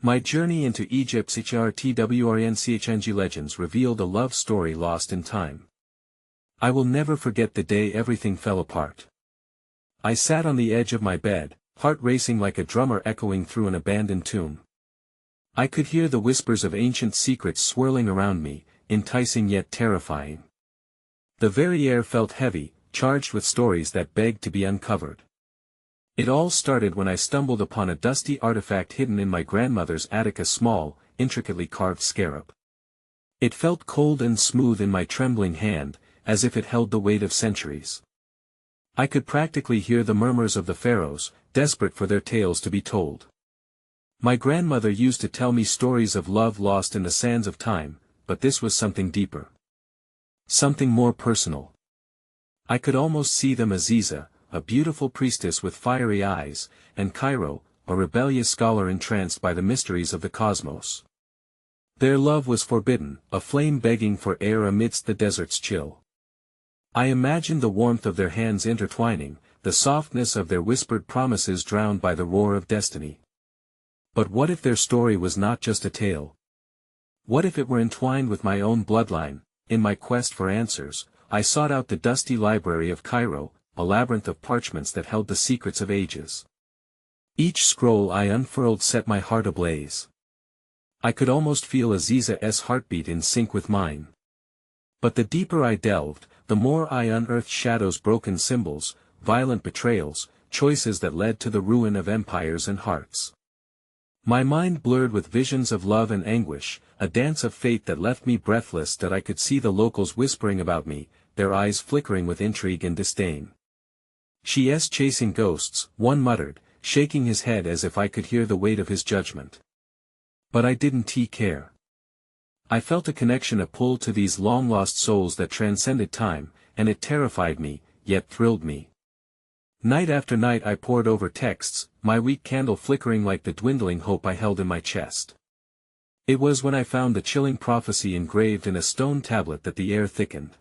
My journey into Egypt's HEARTWRENCHING legends revealed a love story lost in time. I will never forget the day everything fell apart. I sat on the edge of my bed, heart racing like a drummer echoing through an abandoned tomb. I could hear the whispers of ancient secrets swirling around me, enticing yet terrifying. The very air felt heavy, charged with stories that begged to be uncovered. It all started when I stumbled upon a dusty artifact hidden in my grandmother's attic, a small, intricately carved scarab. It felt cold and smooth in my trembling hand, as if it held the weight of centuries. I could practically hear the murmurs of the pharaohs, desperate for their tales to be told. My grandmother used to tell me stories of love lost in the sands of time, but this was something deeper. Something more personal. I could almost see them: Aziza, a beautiful priestess with fiery eyes, and Cairo, a rebellious scholar entranced by the mysteries of the cosmos. Their love was forbidden, a flame begging for air amidst the desert's chill. I imagined the warmth of their hands intertwining, the softness of their whispered promises drowned by the roar of destiny. But what if their story was not just a tale? What if it were entwined with my own bloodline? In my quest for answers, I sought out the dusty library of Cairo, a labyrinth of parchments that held the secrets of ages. Each scroll I unfurled set my heart ablaze. I could almost feel Aziza's heartbeat in sync with mine. But the deeper I delved, the more I unearthed shadows, broken symbols, violent betrayals, choices that led to the ruin of empires and hearts. My mind blurred with visions of love and anguish, a dance of fate that left me breathless. That I could see the locals whispering about me, their eyes flickering with intrigue and disdain. "She's chasing ghosts," one muttered, shaking his head as if I could hear the weight of his judgment. But I didn't care. I felt a connection, a pull to these long-lost souls that transcended time, and it terrified me, yet thrilled me. Night after night I pored over texts, my weak candle flickering like the dwindling hope I held in my chest. It was when I found the chilling prophecy engraved in a stone tablet that the air thickened.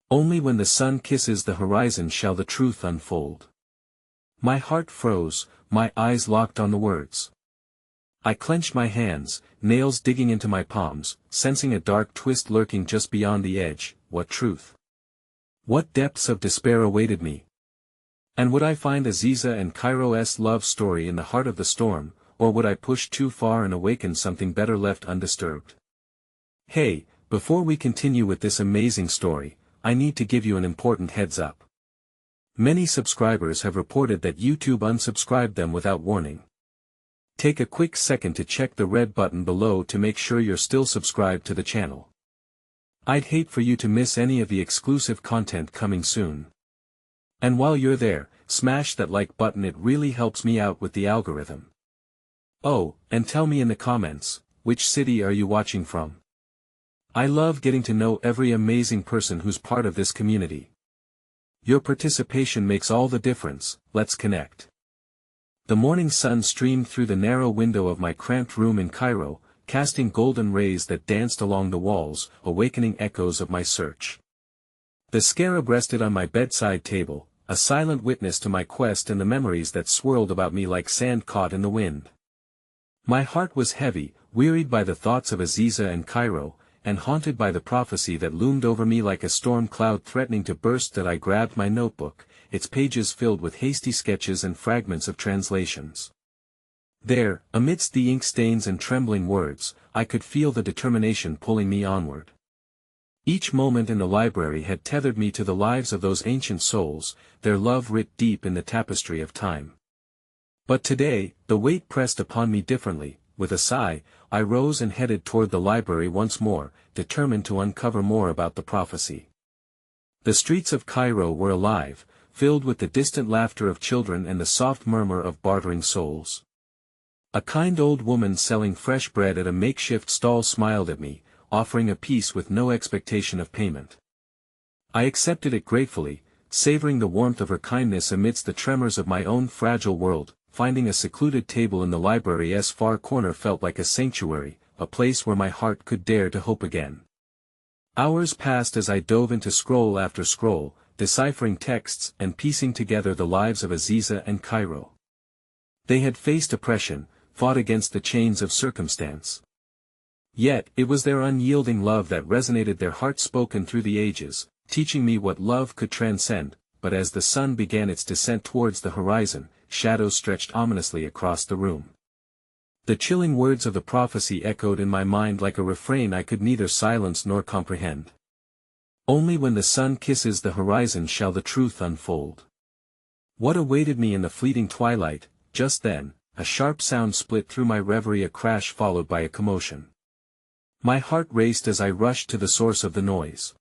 Only when the sun kisses the horizon shall the truth unfold. My heart froze, my eyes locked on the words. I clenched my hands, nails digging into my palms, sensing a dark twist lurking just beyond the edge. What truth? What depths of despair awaited me? And would I find Aziza and Cairo's love story in the heart of the storm, or would I push too far and awaken something better left undisturbed? Hey, before we continue with this amazing story, I need to give you an important heads up. Many subscribers have reported that YouTube unsubscribed them without warning. Take a quick second to check the red button below to make sure you're still subscribed to the channel. I'd hate for you to miss any of the exclusive content coming soon. And while you're there, smash that like button, it really helps me out with the algorithm. Oh, and tell me in the comments, which city are you watching from? I love getting to know every amazing person who's part of this community. Your participation makes all the difference. Let's connect. The morning sun streamed through the narrow window of my cramped room in Cairo, casting golden rays that danced along the walls, awakening echoes of my search. The scarab rested on my bedside table, a silent witness to my quest and the memories that swirled about me like sand caught in the wind. My heart was heavy, wearied by the thoughts of Aziza and Cairo, and haunted by the prophecy that loomed over me like a storm cloud threatening to burst. That I grabbed my notebook, its pages filled with hasty sketches and fragments of translations. There, amidst the ink stains and trembling words, I could feel the determination pulling me onward. Each moment in the library had tethered me to the lives of those ancient souls, their love writ deep in the tapestry of time. But today, the weight pressed upon me differently. With a sigh, I rose and headed toward the library once more, determined to uncover more about the prophecy. The streets of Cairo were alive, filled with the distant laughter of children and the soft murmur of bartering souls. A kind old woman selling fresh bread at a makeshift stall smiled at me, offering a piece with no expectation of payment. I accepted it gratefully, savoring the warmth of her kindness amidst the tremors of my own fragile world. Finding a secluded table in the library's far corner felt like a sanctuary, a place where my heart could dare to hope again. Hours passed as I dove into scroll after scroll, deciphering texts and piecing together the lives of Aziza and Cairo. They had faced oppression, fought against the chains of circumstance. Yet, it was their unyielding love that resonated, their heart spoken through the ages, teaching me what love could transcend. But as the sun began its descent towards the horizon, shadows stretched ominously across the room. The chilling words of the prophecy echoed in my mind like a refrain I could neither silence nor comprehend. Only when the sun kisses the horizon shall the truth unfold. What awaited me in the fleeting twilight? Just then, a sharp sound split through my reverie, a crash followed by a commotion. My heart raced as I rushed to the source of the noise.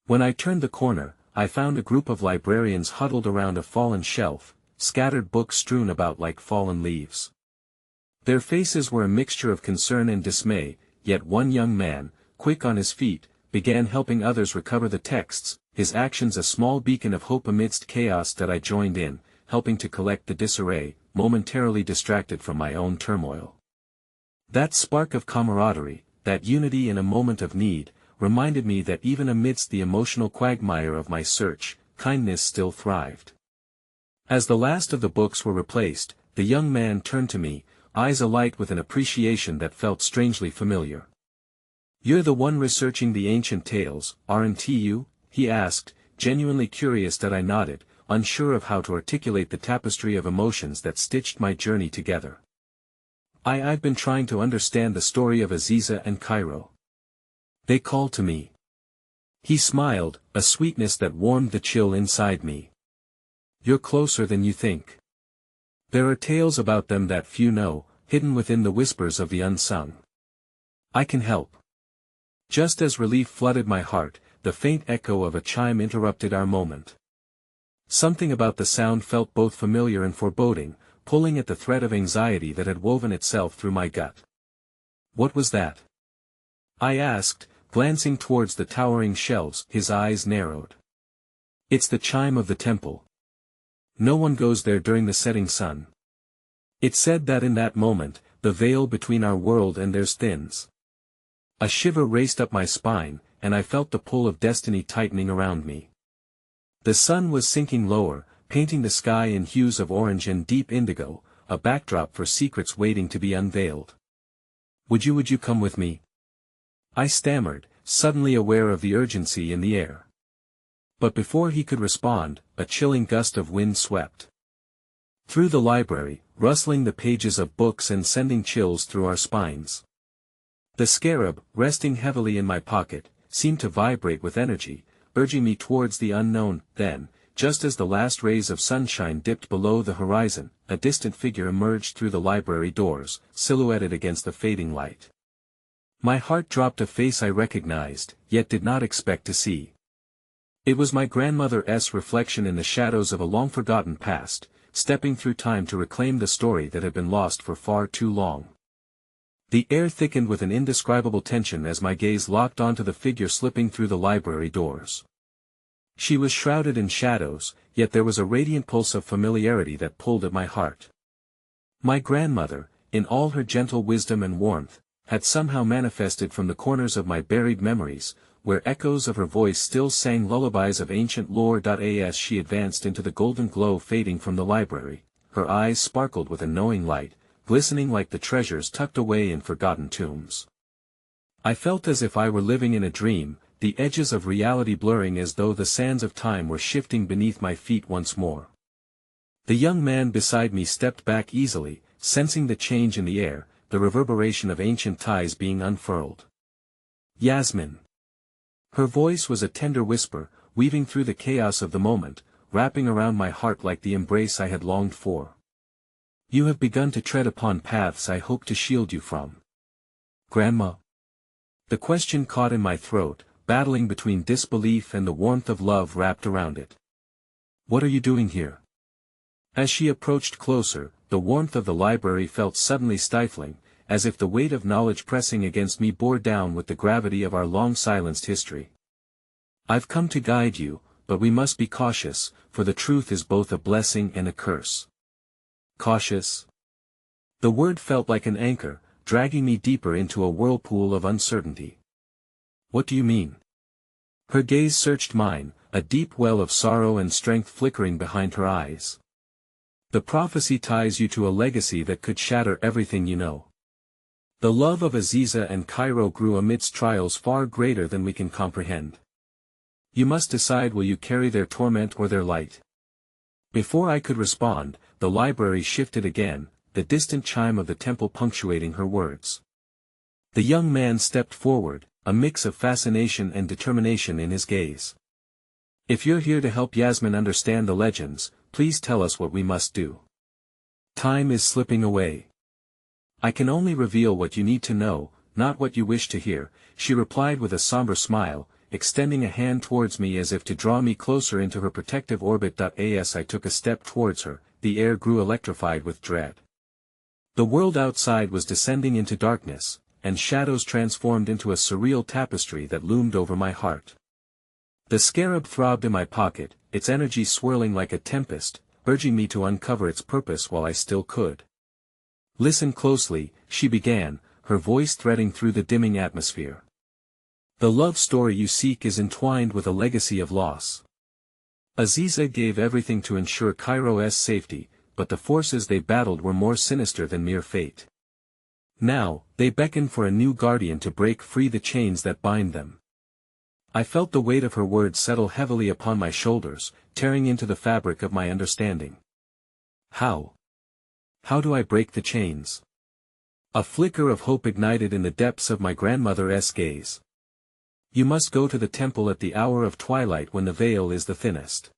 When I turned the corner, I found a group of librarians huddled around a fallen shelf, scattered books strewn about like fallen leaves. Their faces were a mixture of concern and dismay, yet one young man, quick on his feet, began helping others recover the texts, his actions a small beacon of hope amidst chaos that I joined in, helping to collect the disarray, momentarily distracted from my own turmoil. That spark of camaraderie, that unity in a moment of need, reminded me that even amidst the emotional quagmire of my search, kindness still thrived. As the last of the books were replaced, the young man turned to me, eyes alight with an appreciation that felt strangely familiar. "You're the one researching the ancient tales, aren't you?" he asked, genuinely curious that I nodded, unsure of how to articulate the tapestry of emotions that stitched my journey together. I've been trying to understand the story of Aziza and Cairo. They call to me. He smiled, a sweetness that warmed the chill inside me. "You're closer than you think. There are tales about them that few know, hidden within the whispers of the unsung. I can help." Just as relief flooded my heart, the faint echo of a chime interrupted our moment. Something about the sound felt both familiar and foreboding, pulling at the thread of anxiety that had woven itself through my gut. "What was that?" I asked, glancing towards the towering shelves. His eyes narrowed. "It's the chime of the temple. No one goes there during the setting sun." It said that in that moment, the veil between our world and theirs thins. A shiver raced up my spine, and I felt the pull of destiny tightening around me. The sun was sinking lower, painting the sky in hues of orange and deep indigo, a backdrop for secrets waiting to be unveiled. Would you come with me?" I stammered, suddenly aware of the urgency in the air. But before he could respond, a chilling gust of wind swept through the library, rustling the pages of books and sending chills through our spines. The scarab, resting heavily in my pocket, seemed to vibrate with energy, urging me towards the unknown. Then, just as the last rays of sunshine dipped below the horizon, a distant figure emerged through the library doors, silhouetted against the fading light. My heart dropped, a face I recognized, yet did not expect to see. It was my grandmother's reflection in the shadows of a long-forgotten past, stepping through time to reclaim the story that had been lost for far too long. The air thickened with an indescribable tension as my gaze locked onto the figure slipping through the library doors. She was shrouded in shadows, yet there was a radiant pulse of familiarity that pulled at my heart. My grandmother, in all her gentle wisdom and warmth, had somehow manifested from the corners of my buried memories, where echoes of her voice still sang lullabies of ancient lore. As she advanced into the golden glow fading from the library, her eyes sparkled with a knowing light, glistening like the treasures tucked away in forgotten tombs. I felt as if I were living in a dream, the edges of reality blurring as though the sands of time were shifting beneath my feet once more. The young man beside me stepped back easily, sensing the change in the air, the reverberation of ancient ties being unfurled. "Yasmin." Her voice was a tender whisper, weaving through the chaos of the moment, wrapping around my heart like the embrace I had longed for. "You have begun to tread upon paths I hoped to shield you from." "Grandma?" The question caught in my throat, battling between disbelief and the warmth of love wrapped around it. "What are you doing here?" As she approached closer, the warmth of the library felt suddenly stifling, as if the weight of knowledge pressing against me bore down with the gravity of our long-silenced history. "I've come to guide you, but we must be cautious, for the truth is both a blessing and a curse." Cautious? The word felt like an anchor, dragging me deeper into a whirlpool of uncertainty. "What do you mean?" Her gaze searched mine, a deep well of sorrow and strength flickering behind her eyes. The prophecy ties you to a legacy that could shatter everything you know. The love of Aziza and Cairo grew amidst trials far greater than we can comprehend. You must decide, will you carry their torment or their light? Before I could respond, the library shifted again, the distant chime of the temple punctuating her words. The young man stepped forward, a mix of fascination and determination in his gaze. If you're here to help Yasmin understand the legends, please tell us what we must do. Time is slipping away. I can only reveal what you need to know, not what you wish to hear, she replied with a somber smile, extending a hand towards me as if to draw me closer into her protective orbit. As I took a step towards her, the air grew electrified with dread. The world outside was descending into darkness, and shadows transformed into a surreal tapestry that loomed over my heart. The scarab throbbed in my pocket, its energy swirling like a tempest, urging me to uncover its purpose while I still could. Listen closely, she began, her voice threading through the dimming atmosphere. The love story you seek is entwined with a legacy of loss. Aziza gave everything to ensure Cairo's safety, but the forces they battled were more sinister than mere fate. Now, they beckoned for a new guardian to break free the chains that bind them. I felt the weight of her words settle heavily upon my shoulders, tearing into the fabric of my understanding. How? How do I break the chains? A flicker of hope ignited in the depths of my grandmother's gaze. You must go to the temple at the hour of twilight when the veil is the thinnest.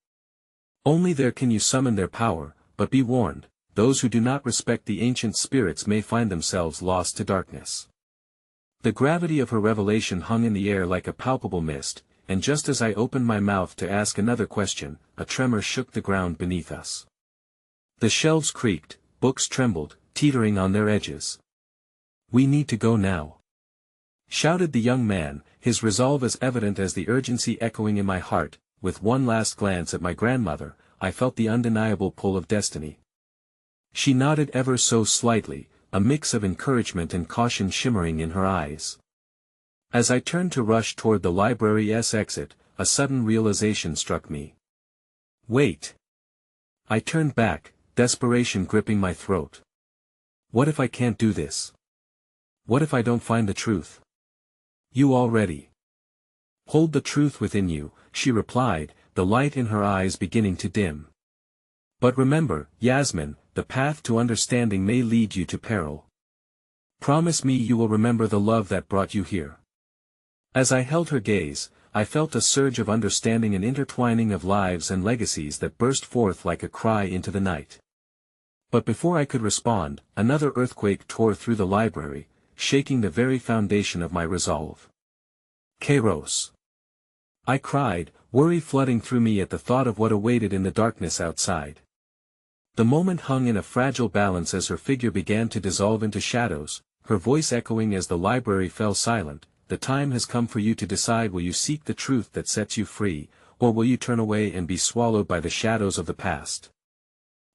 Only there can you summon their power, but be warned, those who do not respect the ancient spirits may find themselves lost to darkness. The gravity of her revelation hung in the air like a palpable mist, and just as I opened my mouth to ask another question, a tremor shook the ground beneath us. The shelves creaked, books trembled, teetering on their edges. We need to go now, shouted the young man, his resolve as evident as the urgency echoing in my heart. With one last glance at my grandmother, I felt the undeniable pull of destiny. She nodded ever so slightly, a mix of encouragement and caution shimmering in her eyes. As I turned to rush toward the library's exit, a sudden realization struck me. Wait! I turned back, desperation gripping my throat. What if I can't do this? What if I don't find the truth? You already hold the truth within you, she replied, the light in her eyes beginning to dim. But remember, Yasmin, the path to understanding may lead you to peril. Promise me you will remember the love that brought you here. As I held her gaze, I felt a surge of understanding and intertwining of lives and legacies that burst forth like a cry into the night. But before I could respond, another earthquake tore through the library, shaking the very foundation of my resolve. Kairos! I cried, worry flooding through me at the thought of what awaited in the darkness outside. The moment hung in a fragile balance as her figure began to dissolve into shadows, her voice echoing as the library fell silent. The time has come for you to decide, will you seek the truth that sets you free, or will you turn away and be swallowed by the shadows of the past?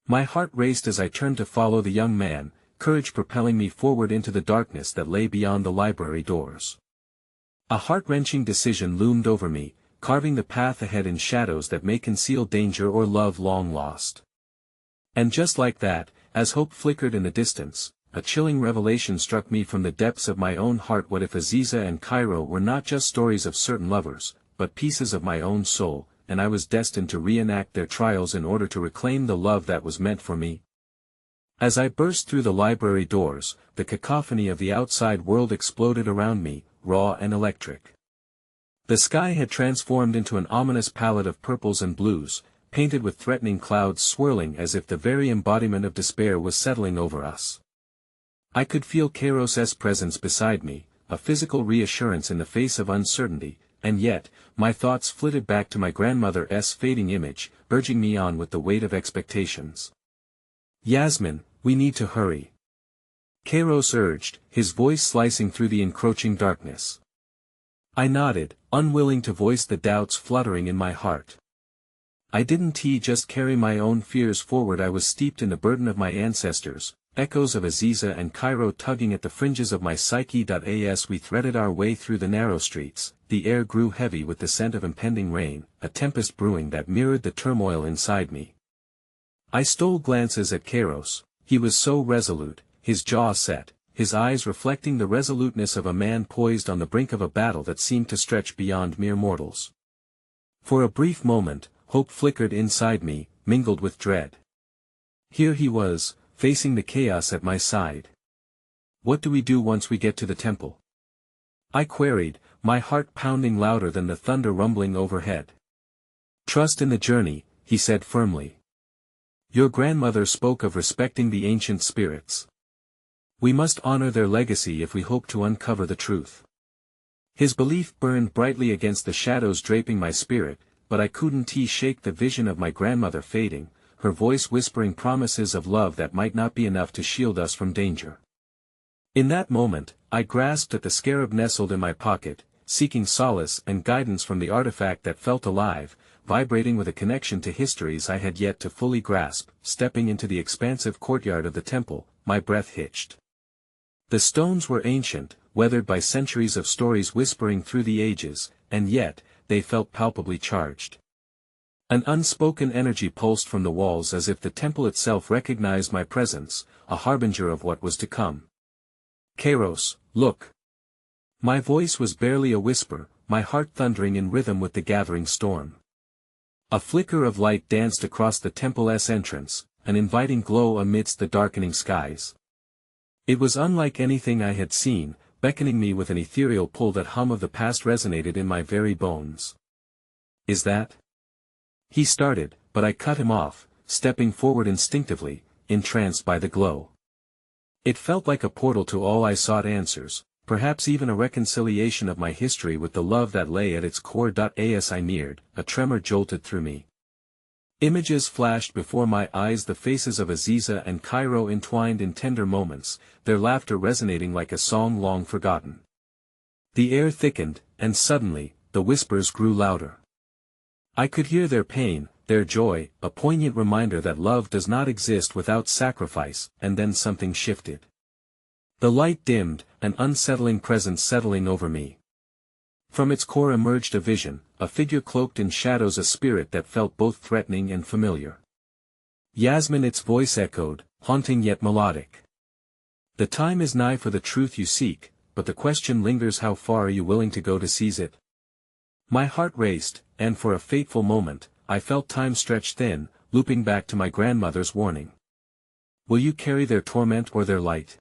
My heart raced as I turned to follow the young man, courage propelling me forward into the darkness that lay beyond the library doors. A heart-wrenching decision loomed over me, carving the path ahead in shadows that may conceal danger or love long lost. And just like that, as hope flickered in the distance, a chilling revelation struck me from the depths of my own heart. What if Aziza and Cairo were not just stories of certain lovers, but pieces of my own soul, and I was destined to reenact their trials in order to reclaim the love that was meant for me? As I burst through the library doors, the cacophony of the outside world exploded around me, raw and electric. The sky had transformed into an ominous palette of purples and blues, painted with threatening clouds swirling as if the very embodiment of despair was settling over us. I could feel Kairos's presence beside me, a physical reassurance in the face of uncertainty, and yet, my thoughts flitted back to my grandmother's fading image, urging me on with the weight of expectations. Yasmin, we need to hurry. Kairos urged, his voice slicing through the encroaching darkness. I nodded, unwilling to voice the doubts fluttering in my heart. I didn't just carry my own fears forward. I was steeped in the burden of my ancestors, echoes of Aziza and Cairo tugging at the fringes of my psyche. As we threaded our way through the narrow streets, the air grew heavy with the scent of impending rain, a tempest brewing that mirrored the turmoil inside me. I stole glances at Kairos. He was so resolute, his jaw set, his eyes reflecting the resoluteness of a man poised on the brink of a battle that seemed to stretch beyond mere mortals. For a brief moment, hope flickered inside me, mingled with dread. Here he was, facing the chaos at my side. "What do we do once we get to the temple?" I queried, my heart pounding louder than the thunder rumbling overhead. "Trust in the journey," he said firmly. "Your grandmother spoke of respecting the ancient spirits. We must honor their legacy if we hope to uncover the truth." His belief burned brightly against the shadows draping my spirit, but I couldn't shake the vision of my grandmother fading, her voice whispering promises of love that might not be enough to shield us from danger. In that moment, I grasped at the scarab nestled in my pocket, seeking solace and guidance from the artifact that felt alive, vibrating with a connection to histories I had yet to fully grasp. Stepping into the expansive courtyard of the temple, my breath hitched. The stones were ancient, weathered by centuries of stories whispering through the ages, and yet, they felt palpably charged. An unspoken energy pulsed from the walls as if the temple itself recognized my presence, a harbinger of what was to come. "Kairos, look!" My voice was barely a whisper, my heart thundering in rhythm with the gathering storm. A flicker of light danced across the temple's entrance, an inviting glow amidst the darkening skies. It was unlike anything I had seen, beckoning me with an ethereal pull. That hum of the past resonated in my very bones. "Is that?" He started, but I cut him off, stepping forward instinctively, entranced by the glow. It felt like a portal to all I sought: answers, perhaps even a reconciliation of my history with the love that lay at its core. As I neared, a tremor jolted through me. Images flashed before my eyes, the faces of Aziza and Cairo entwined in tender moments, their laughter resonating like a song long forgotten. The air thickened, and suddenly, the whispers grew louder. I could hear their pain, their joy, a poignant reminder that love does not exist without sacrifice. And then something shifted. The light dimmed, an unsettling presence settling over me. From its core emerged a vision, a figure cloaked in shadows, a spirit that felt both threatening and familiar. "Yasmin," its voice echoed, haunting yet melodic. "The time is nigh for the truth you seek, but the question lingers: how far are you willing to go to seize it?" My heart raced, and for a fateful moment, I felt time stretch thin, looping back to my grandmother's warning. "Will you carry their torment or their light?"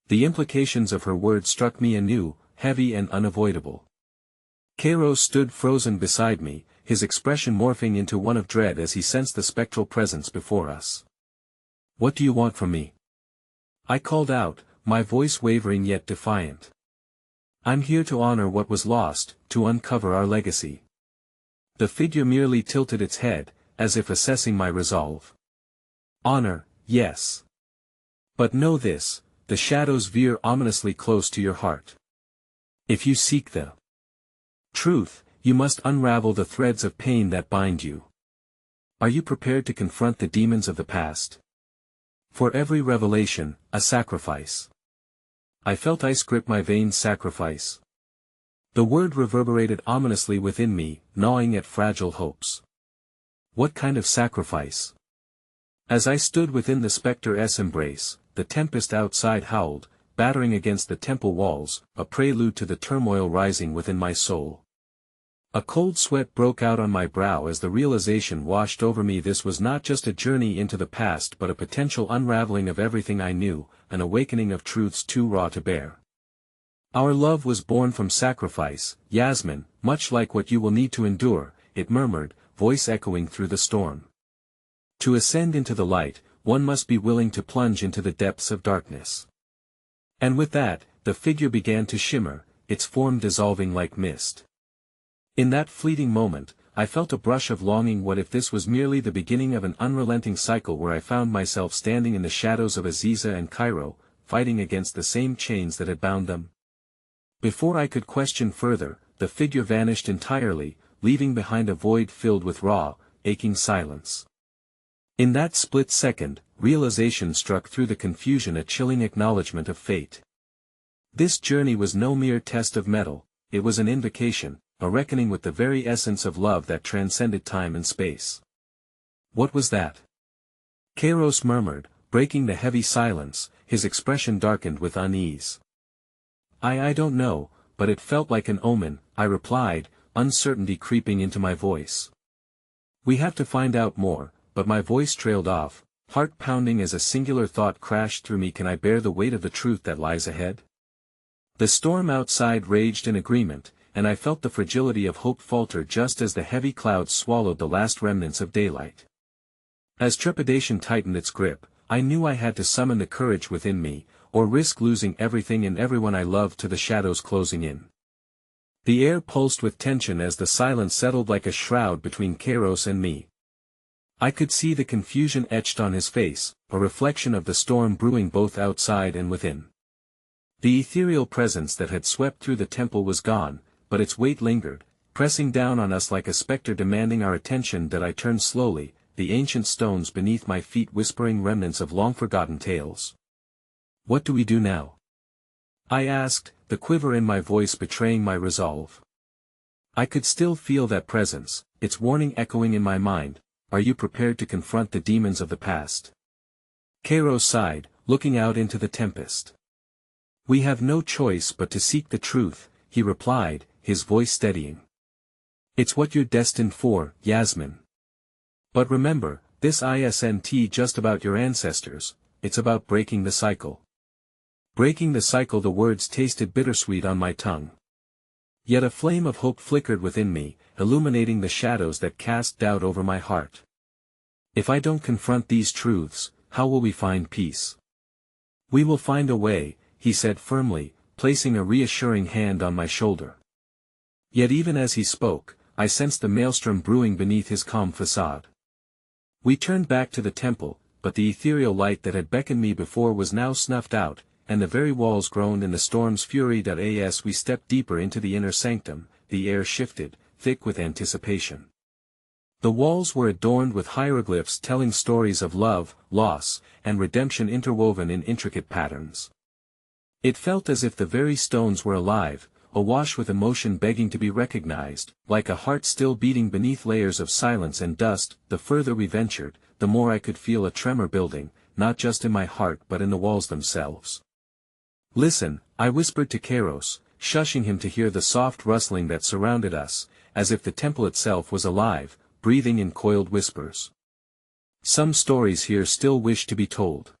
The implications of her words struck me anew, heavy and unavoidable. Cairo stood frozen beside me, his expression morphing into one of dread as he sensed the spectral presence before us. "What do you want from me?" I called out, my voice wavering yet defiant. "I'm here to honor what was lost, to uncover our legacy." The figure merely tilted its head, as if assessing my resolve. "Honor, yes. But know this, the shadows veer ominously close to your heart. If you seek the truth, you must unravel the threads of pain that bind you. Are you prepared to confront the demons of the past? For every revelation, a sacrifice." I felt ice grip my veins. Sacrifice. The word reverberated ominously within me, gnawing at fragile hopes. What kind of sacrifice? As I stood within the spectre's embrace, the tempest outside howled, battering against the temple walls, a prelude to the turmoil rising within my soul. A cold sweat broke out on my brow as the realization washed over me. This was not just a journey into the past, but a potential unraveling of everything I knew, an awakening of truths too raw to bear. "Our love was born from sacrifice, Yasmin, much like what you will need to endure," it murmured, voice echoing through the storm. "To ascend into the light, one must be willing to plunge into the depths of darkness." And with that, the figure began to shimmer, its form dissolving like mist. In that fleeting moment, I felt a brush of longing. What if this was merely the beginning of an unrelenting cycle where I found myself standing in the shadows of Aziza and Cairo, fighting against the same chains that had bound them? Before I could question further, the figure vanished entirely, leaving behind a void filled with raw, aching silence. In that split second, realization struck through the confusion, a chilling acknowledgement of fate. This journey was no mere test of mettle, it was an invocation, a reckoning with the very essence of love that transcended time and space. What was that? Kairos murmured, breaking the heavy silence, his expression darkened with unease. I don't know, but it felt like an omen, I replied, uncertainty creeping into my voice. We have to find out more, but my voice trailed off, heart pounding as a singular thought crashed through me. Can I bear the weight of the truth that lies ahead? The storm outside raged in agreement, and I felt the fragility of hope falter just as the heavy clouds swallowed the last remnants of daylight. As trepidation tightened its grip, I knew I had to summon the courage within me, or risk losing everything and everyone I loved to the shadows closing in. The air pulsed with tension as the silence settled like a shroud between Kairos and me. I could see the confusion etched on his face, a reflection of the storm brewing both outside and within. The ethereal presence that had swept through the temple was gone, but its weight lingered, pressing down on us like a specter demanding our attention. That I turned slowly, the ancient stones beneath my feet whispering remnants of long-forgotten tales. What do we do now? I asked, the quiver in my voice betraying my resolve. I could still feel that presence, its warning echoing in my mind. Are you prepared to confront the demons of the past? Kairos sighed, looking out into the tempest. We have no choice but to seek the truth, he replied, his voice steadying. It's what you're destined for, Yasmin. But remember, this isn't just about your ancestors, it's about breaking the cycle. Breaking the cycle. The words tasted bittersweet on my tongue. Yet a flame of hope flickered within me, illuminating the shadows that cast doubt over my heart. If I don't confront these truths, how will we find peace? We will find a way, he said firmly, placing a reassuring hand on my shoulder. Yet even as he spoke, I sensed the maelstrom brewing beneath his calm facade. We turned back to the temple, but the ethereal light that had beckoned me before was now snuffed out, and the very walls groaned in the storm's fury. As we stepped deeper into the inner sanctum, the air shifted, thick with anticipation. The walls were adorned with hieroglyphs telling stories of love, loss, and redemption interwoven in intricate patterns. It felt as if the very stones were alive, awash with emotion begging to be recognized, like a heart still beating beneath layers of silence and dust. The further we ventured, the more I could feel a tremor building, not just in my heart but in the walls themselves. Listen, I whispered to Kairos, shushing him to hear the soft rustling that surrounded us, as if the temple itself was alive, breathing in coiled whispers. Some stories here still wish to be told.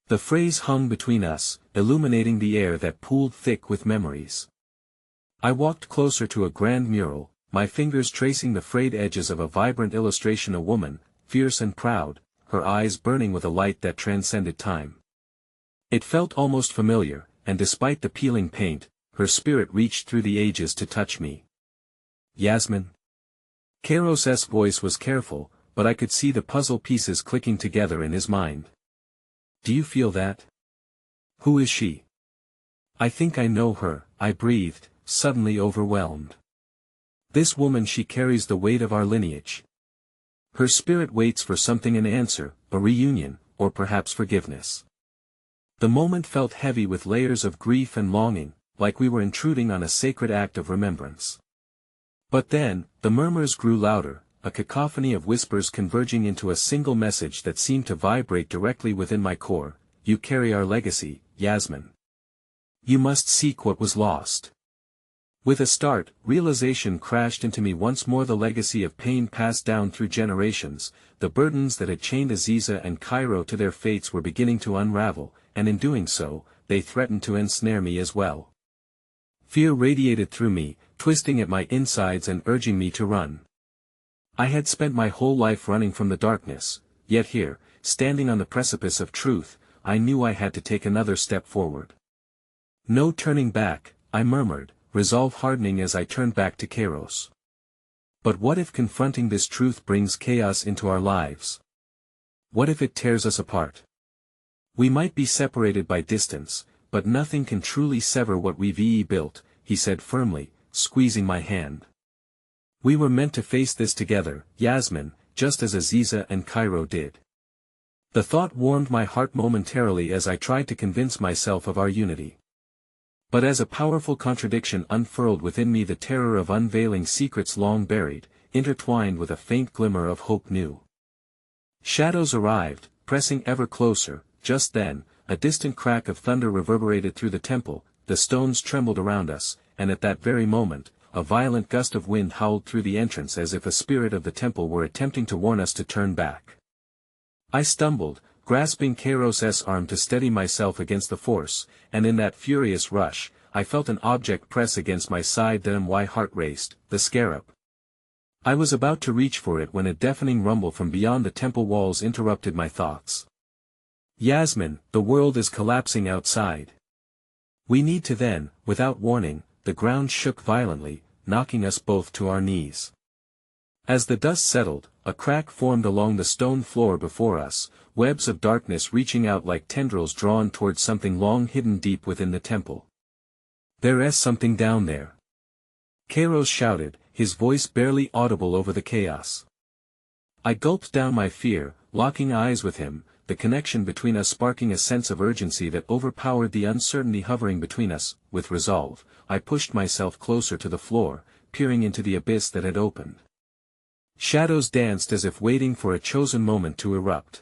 The phrase hung between us, illuminating the air that pooled thick with memories. I walked closer to a grand mural, my fingers tracing the frayed edges of a vibrant illustration. A woman, fierce and proud, her eyes burning with a light that transcended time. It felt almost familiar, and despite the peeling paint, her spirit reached through the ages to touch me. Yasmin? Kairos's voice was careful, but I could see the puzzle pieces clicking together in his mind. Do you feel that? Who is she? I think I know her, I breathed, suddenly overwhelmed. This woman, she carries the weight of our lineage. Her spirit waits for something, an answer, a reunion, or perhaps forgiveness. The moment felt heavy with layers of grief and longing, like we were intruding on a sacred act of remembrance. But then, the murmurs grew louder, a cacophony of whispers converging into a single message that seemed to vibrate directly within my core. You carry our legacy, Yasmin. You must seek what was lost. With a start, realization crashed into me once more. The legacy of pain passed down through generations, the burdens that had chained Aziza and Cairo to their fates were beginning to unravel, and in doing so, they threatened to ensnare me as well. Fear radiated through me, twisting at my insides and urging me to run. I had spent my whole life running from the darkness, yet here, standing on the precipice of truth, I knew I had to take another step forward. No turning back, I murmured, resolve hardening as I turned back to Kairos. But what if confronting this truth brings chaos into our lives? What if it tears us apart? We might be separated by distance, but nothing can truly sever what we've built, he said firmly, squeezing my hand. We were meant to face this together, Yasmin, just as Aziza and Cairo did. The thought warmed my heart momentarily as I tried to convince myself of our unity. But as a powerful contradiction unfurled within me, the terror of unveiling secrets long buried, intertwined with a faint glimmer of hope new. Shadows arrived, pressing ever closer. Just then, a distant crack of thunder reverberated through the temple, the stones trembled around us, and at that very moment, a violent gust of wind howled through the entrance as if a spirit of the temple were attempting to warn us to turn back. I stumbled, grasping Cairo's arm to steady myself against the force, and in that furious rush, I felt an object press against my side. Then my heart raced, the scarab. I was about to reach for it when a deafening rumble from beyond the temple walls interrupted my thoughts. Yasmin, the world is collapsing outside. We need to. Then, without warning, the ground shook violently, knocking us both to our knees. As the dust settled, a crack formed along the stone floor before us, webs of darkness reaching out like tendrils drawn towards something long hidden deep within the temple. There's something down there. Cairo shouted, his voice barely audible over the chaos. I gulped down my fear, locking eyes with him, the connection between us sparking a sense of urgency that overpowered the uncertainty hovering between us. With resolve, I pushed myself closer to the floor, peering into the abyss that had opened. Shadows danced as if waiting for a chosen moment to erupt.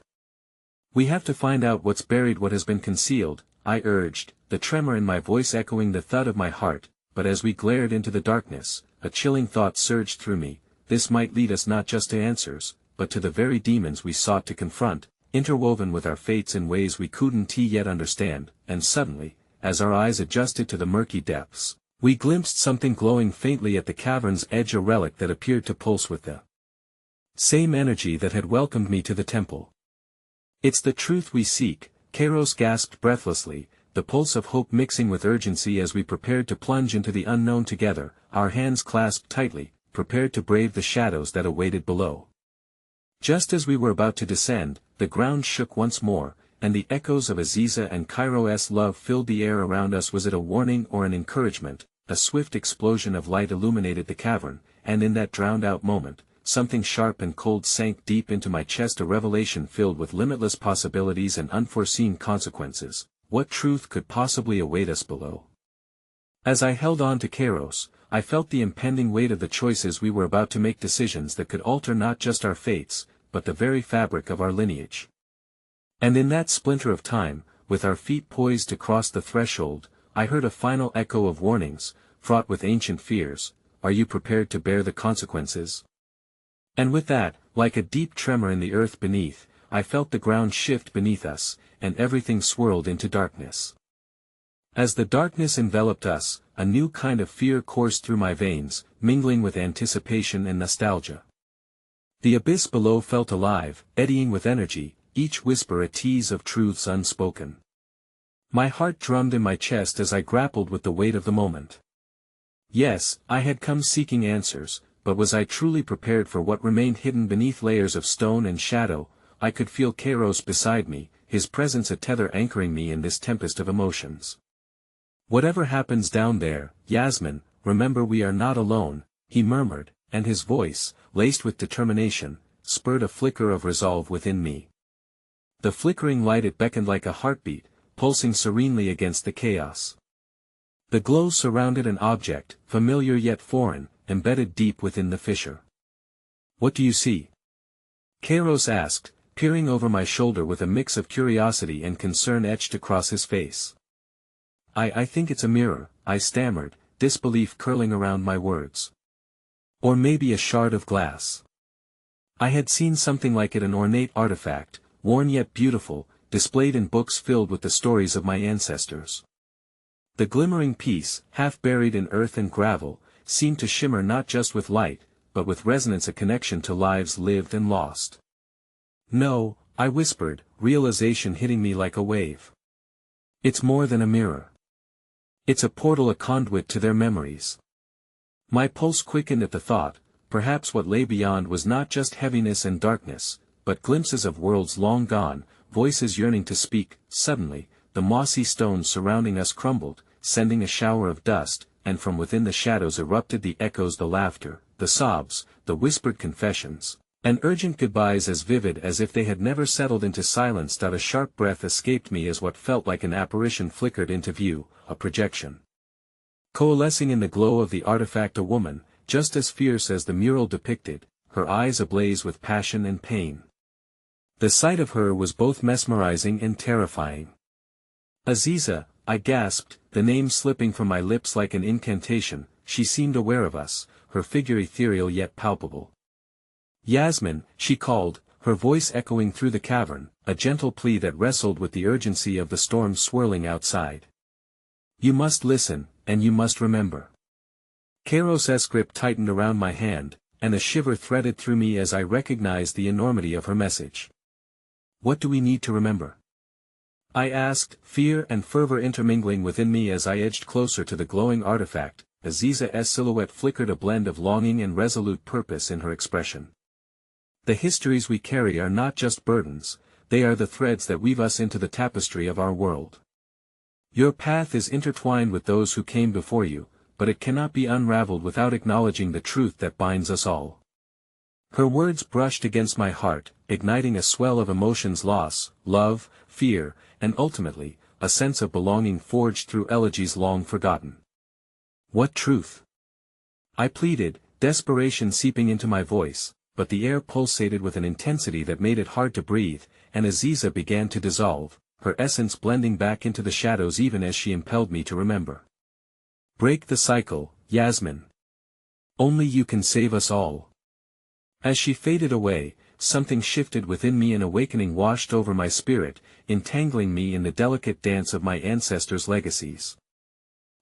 We have to find out what's buried, what has been concealed, I urged, the tremor in my voice echoing the thud of my heart. But as we glared into the darkness, a chilling thought surged through me. This might lead us not just to answers, but to the very demons we sought to confront, interwoven with our fates in ways we couldn't yet understand. And suddenly, as our eyes adjusted to the murky depths, we glimpsed something glowing faintly at the cavern's edge, a relic that appeared to pulse with the same energy that had welcomed me to the temple. It's the truth we seek, Kairos gasped breathlessly, the pulse of hope mixing with urgency as we prepared to plunge into the unknown together, our hands clasped tightly, prepared to brave the shadows that awaited below. Just as we were about to descend, the ground shook once more, and the echoes of Aziza and Cairo's love filled the air around us. Was it a warning or an encouragement? A swift explosion of light illuminated the cavern, and in that drowned-out moment, something sharp and cold sank deep into my chest, a revelation filled with limitless possibilities and unforeseen consequences. What truth could possibly await us below? As I held on to Kairos, I felt the impending weight of the choices we were about to make, decisions that could alter not just our fates, but the very fabric of our lineage. And in that splinter of time, with our feet poised to cross the threshold, I heard a final echo of warnings, fraught with ancient fears. Are you prepared to bear the consequences? And with that, like a deep tremor in the earth beneath, I felt the ground shift beneath us, and everything swirled into darkness. As the darkness enveloped us, a new kind of fear coursed through my veins, mingling with anticipation and nostalgia. The abyss below felt alive, eddying with energy, each whisper a tease of truths unspoken. My heart drummed in my chest as I grappled with the weight of the moment. Yes, I had come seeking answers, but was I truly prepared for what remained hidden beneath layers of stone and shadow? I could feel Kairos beside me, his presence a tether anchoring me in this tempest of emotions. Whatever happens down there, Yasmin, remember we are not alone, he murmured, and his voice, laced with determination, spurred a flicker of resolve within me. The flickering light, it beckoned like a heartbeat, pulsing serenely against the chaos. The glow surrounded an object, familiar yet foreign, embedded deep within the fissure. What do you see? Kairos asked, peering over my shoulder with a mix of curiosity and concern etched across his face. I think it's a mirror, I stammered, disbelief curling around my words. Or maybe a shard of glass. I had seen something like it, an ornate artifact, worn yet beautiful, displayed in books filled with the stories of my ancestors. The glimmering piece, half buried in earth and gravel, seemed to shimmer not just with light, but with resonance, a connection to lives lived and lost. No, I whispered, realization hitting me like a wave. It's more than a mirror. It's a portal, a conduit to their memories. My pulse quickened at the thought. Perhaps what lay beyond was not just heaviness and darkness, but glimpses of worlds long gone, voices yearning to speak. Suddenly, the mossy stones surrounding us crumbled, sending a shower of dust, and from within the shadows erupted the echoes, the laughter, the sobs, the whispered confessions, and urgent goodbyes as vivid as if they had never settled into silence. A sharp breath escaped me as what felt like an apparition flickered into view, a projection. Coalescing in the glow of the artifact, a woman, just as fierce as the mural depicted, her eyes ablaze with passion and pain. The sight of her was both mesmerizing and terrifying. Aziza, I gasped, the name slipping from my lips like an incantation. She seemed aware of us, her figure ethereal yet palpable. Yasmin, she called, her voice echoing through the cavern, a gentle plea that wrestled with the urgency of the storm swirling outside. You must listen, and you must remember. Cairo's grip tightened around my hand, and a shiver threaded through me as I recognized the enormity of her message. What do we need to remember? I asked, fear and fervor intermingling within me as I edged closer to the glowing artifact. Aziza's silhouette flickered, a blend of longing and resolute purpose in her expression. The histories we carry are not just burdens, they are the threads that weave us into the tapestry of our world. Your path is intertwined with those who came before you, but it cannot be unraveled without acknowledging the truth that binds us all. Her words brushed against my heart, igniting a swell of emotions: loss, love, fear, and ultimately, a sense of belonging forged through elegies long forgotten. What truth? I pleaded, desperation seeping into my voice, but the air pulsated with an intensity that made it hard to breathe, and Aziza began to dissolve, her essence blending back into the shadows even as she impelled me to remember. Break the cycle, Yasmin. Only you can save us all. As she faded away, something shifted within me, an awakening washed over my spirit, entangling me in the delicate dance of my ancestors' legacies.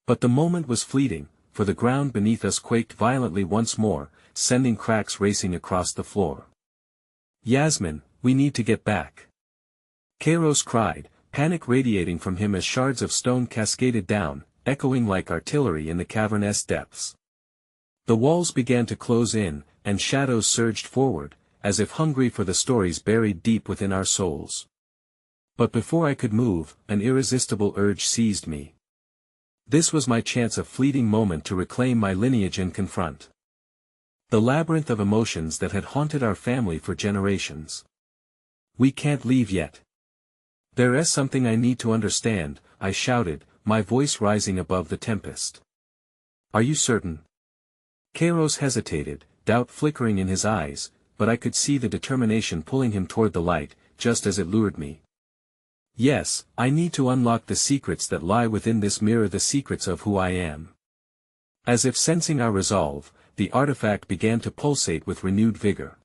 But the moment was fleeting, for the ground beneath us quaked violently once more, sending cracks racing across the floor. Yasmin, we need to get back. Kairos cried, panic radiating from him as shards of stone cascaded down, echoing like artillery in the cavernous depths. The walls began to close in, and shadows surged forward, as if hungry for the stories buried deep within our souls. But before I could move, an irresistible urge seized me. This was my chance, a fleeting moment to reclaim my lineage and confront the labyrinth of emotions that had haunted our family for generations. We can't leave yet. There is something I need to understand, I shouted, my voice rising above the tempest. Are you certain? Kairos hesitated, doubt flickering in his eyes, but I could see the determination pulling him toward the light, just as it lured me. Yes, I need to unlock the secrets that lie within this mirror, the secrets of who I am. As if sensing our resolve, the artifact began to pulsate with renewed vigor.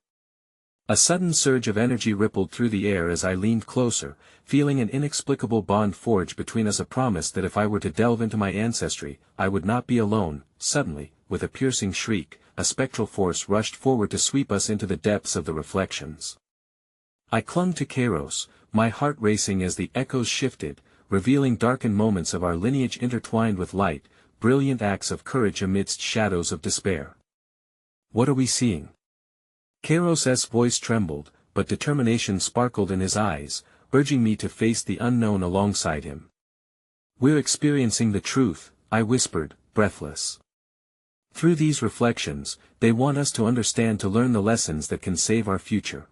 A sudden surge of energy rippled through the air as I leaned closer, feeling an inexplicable bond forge between us, a promise that if I were to delve into my ancestry, I would not be alone. Suddenly, with a piercing shriek, a spectral force rushed forward to sweep us into the depths of the reflections. I clung to Kairos, my heart racing as the echoes shifted, revealing darkened moments of our lineage intertwined with light, brilliant acts of courage amidst shadows of despair. What are we seeing? Kairos's voice trembled, but determination sparkled in his eyes, urging me to face the unknown alongside him. We're experiencing the truth, I whispered, breathless. Through these reflections, they want us to understand, to learn the lessons that can save our future.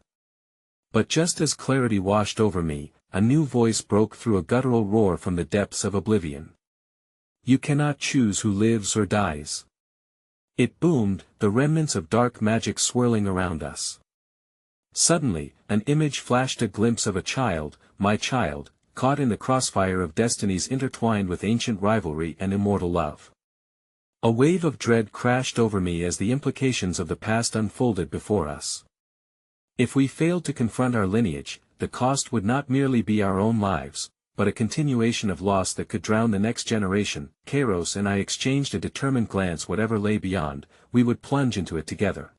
But just as clarity washed over me, a new voice broke through, a guttural roar from the depths of oblivion. You cannot choose who lives or dies. It boomed, the remnants of dark magic swirling around us. Suddenly, an image flashed, a glimpse of a child, my child, caught in the crossfire of destinies intertwined with ancient rivalry and immortal love. A wave of dread crashed over me as the implications of the past unfolded before us. If we failed to confront our lineage, the cost would not merely be our own lives, but a continuation of loss that could drown the next generation. Kairos and I exchanged a determined glance. Whatever lay beyond, we would plunge into it together.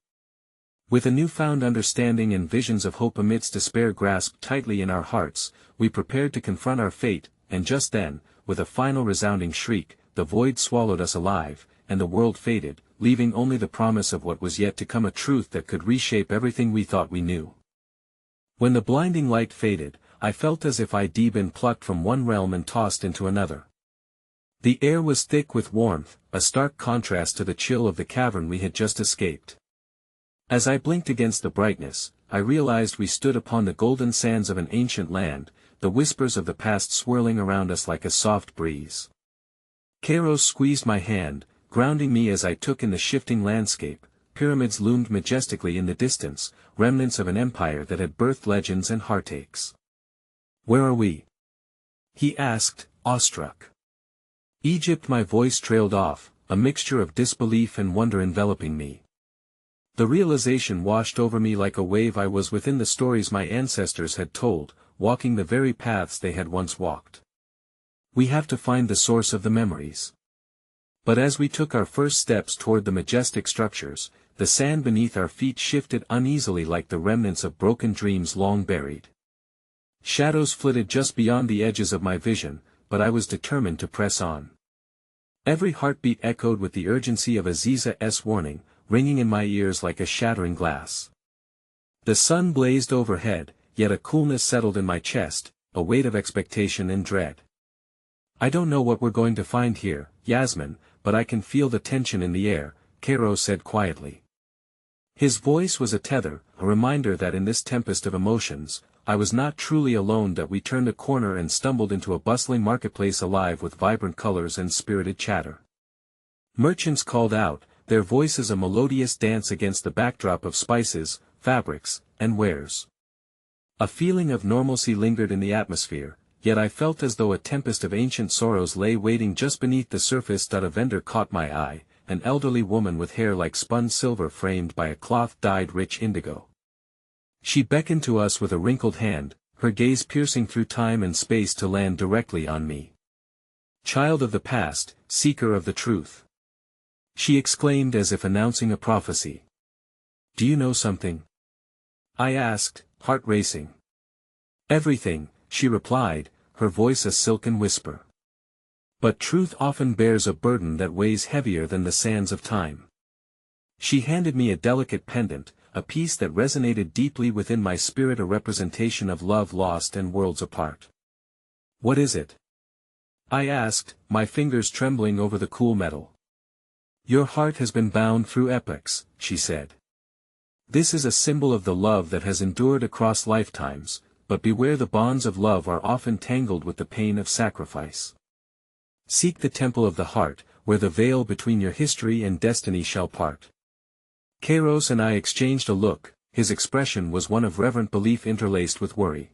With a newfound understanding and visions of hope amidst despair grasped tightly in our hearts, we prepared to confront our fate, and just then, with a final resounding shriek, the void swallowed us alive, and the world faded, leaving only the promise of what was yet to come, a truth that could reshape everything we thought we knew. When the blinding light faded, I felt as if I'd been plucked from one realm and tossed into another. The air was thick with warmth, a stark contrast to the chill of the cavern we had just escaped. As I blinked against the brightness, I realized we stood upon the golden sands of an ancient land, the whispers of the past swirling around us like a soft breeze. Kairos squeezed my hand, grounding me as I took in the shifting landscape, pyramids loomed majestically in the distance, remnants of an empire that had birthed legends and heartaches. "Where are we?" he asked, awestruck. "Egypt." My voice trailed off, a mixture of disbelief and wonder enveloping me. The realization washed over me like a wave. I was within the stories my ancestors had told, walking the very paths they had once walked. We have to find the source of the memories. But as we took our first steps toward the majestic structures, the sand beneath our feet shifted uneasily like the remnants of broken dreams long buried. Shadows flitted just beyond the edges of my vision, but I was determined to press on. Every heartbeat echoed with the urgency of Aziza's warning, ringing in my ears like a shattering glass. The sun blazed overhead, yet a coolness settled in my chest, a weight of expectation and dread. "I don't know what we're going to find here, Yasmin, but I can feel the tension in the air," Cairo said quietly. His voice was a tether, a reminder that in this tempest of emotions, I was not truly alone. That we turned a corner and stumbled into a bustling marketplace alive with vibrant colors and spirited chatter. Merchants called out, their voices a melodious dance against the backdrop of spices, fabrics, and wares. A feeling of normalcy lingered in the atmosphere, yet I felt as though a tempest of ancient sorrows lay waiting just beneath the surface. A vendor caught my eye, an elderly woman with hair like spun silver framed by a cloth dyed rich indigo. She beckoned to us with a wrinkled hand, her gaze piercing through time and space to land directly on me. "Child of the past, seeker of the truth," she exclaimed as if announcing a prophecy. "Do you know something?" I asked, heart racing. "Everything," she replied, her voice a silken whisper. "But truth often bears a burden that weighs heavier than the sands of time." She handed me a delicate pendant, a piece that resonated deeply within my spirit, a representation of love lost and worlds apart. "What is it?" I asked, my fingers trembling over the cool metal. "Your heart has been bound through epochs," she said. "This is a symbol of the love that has endured across lifetimes, but beware, the bonds of love are often tangled with the pain of sacrifice. Seek the temple of the heart, where the veil between your history and destiny shall part." Kairos and I exchanged a look. His expression was one of reverent belief interlaced with worry.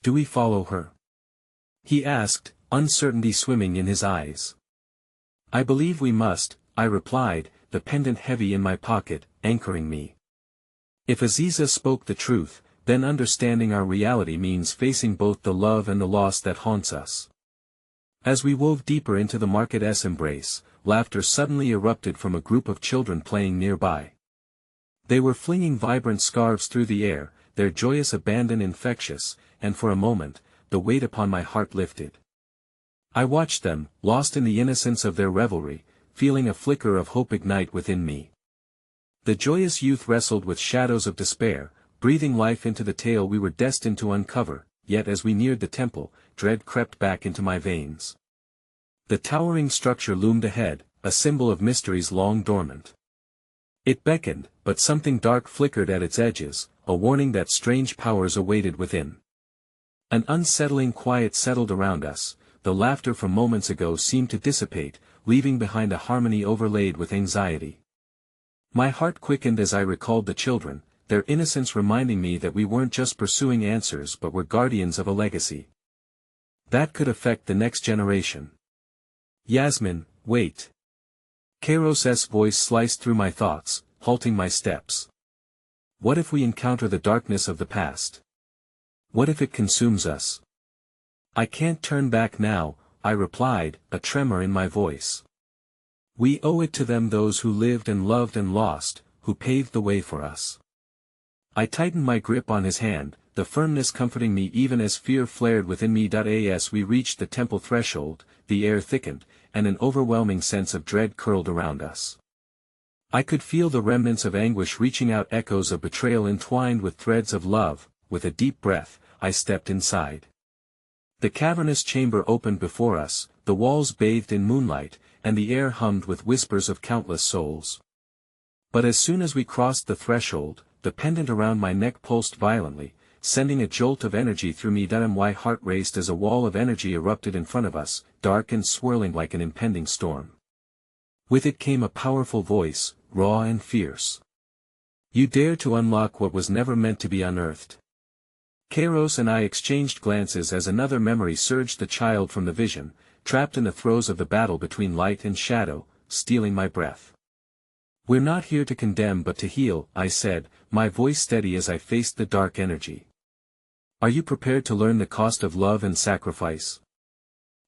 "Do we follow her?" he asked, uncertainty swimming in his eyes. "I believe we must," I replied, the pendant heavy in my pocket, anchoring me. If Aziza spoke the truth, then understanding our reality means facing both the love and the loss that haunts us. As we wove deeper into the market's embrace, laughter suddenly erupted from a group of children playing nearby. They were flinging vibrant scarves through the air, their joyous abandon infectious, and for a moment, the weight upon my heart lifted. I watched them, lost in the innocence of their revelry, feeling a flicker of hope ignite within me. The joyous youth wrestled with shadows of despair, breathing life into the tale we were destined to uncover, yet as we neared the temple, dread crept back into my veins. The towering structure loomed ahead, a symbol of mysteries long dormant. It beckoned, but something dark flickered at its edges, a warning that strange powers awaited within. An unsettling quiet settled around us. The laughter from moments ago seemed to dissipate, leaving behind a harmony overlaid with anxiety. My heart quickened as I recalled the children, their innocence reminding me that we weren't just pursuing answers but were guardians of a legacy that could affect the next generation. "Yasmin, wait." Kairos's voice sliced through my thoughts, halting my steps. "What if we encounter the darkness of the past? What if it consumes us?" "I can't turn back now," I replied, a tremor in my voice. "We owe it to them, those who lived and loved and lost, who paved the way for us." I tightened my grip on his hand, the firmness comforting me even as fear flared within me. As we reached the temple threshold, the air thickened, and an overwhelming sense of dread curled around us. I could feel the remnants of anguish reaching out, echoes of betrayal entwined with threads of love. With a deep breath, I stepped inside. The cavernous chamber opened before us, the walls bathed in moonlight, and the air hummed with whispers of countless souls. But as soon as we crossed the threshold, the pendant around my neck pulsed violently, sending a jolt of energy through me. My heart raced as a wall of energy erupted in front of us, dark and swirling like an impending storm. With it came a powerful voice, raw and fierce. You dare to unlock what was never meant to be unearthed. Kairos and I exchanged glances as another memory surged, the child from the vision, trapped in the throes of the battle between light and shadow, stealing my breath. We're not here to condemn but to heal, I said, my voice steady as I faced the dark energy. Are you prepared to learn the cost of love and sacrifice?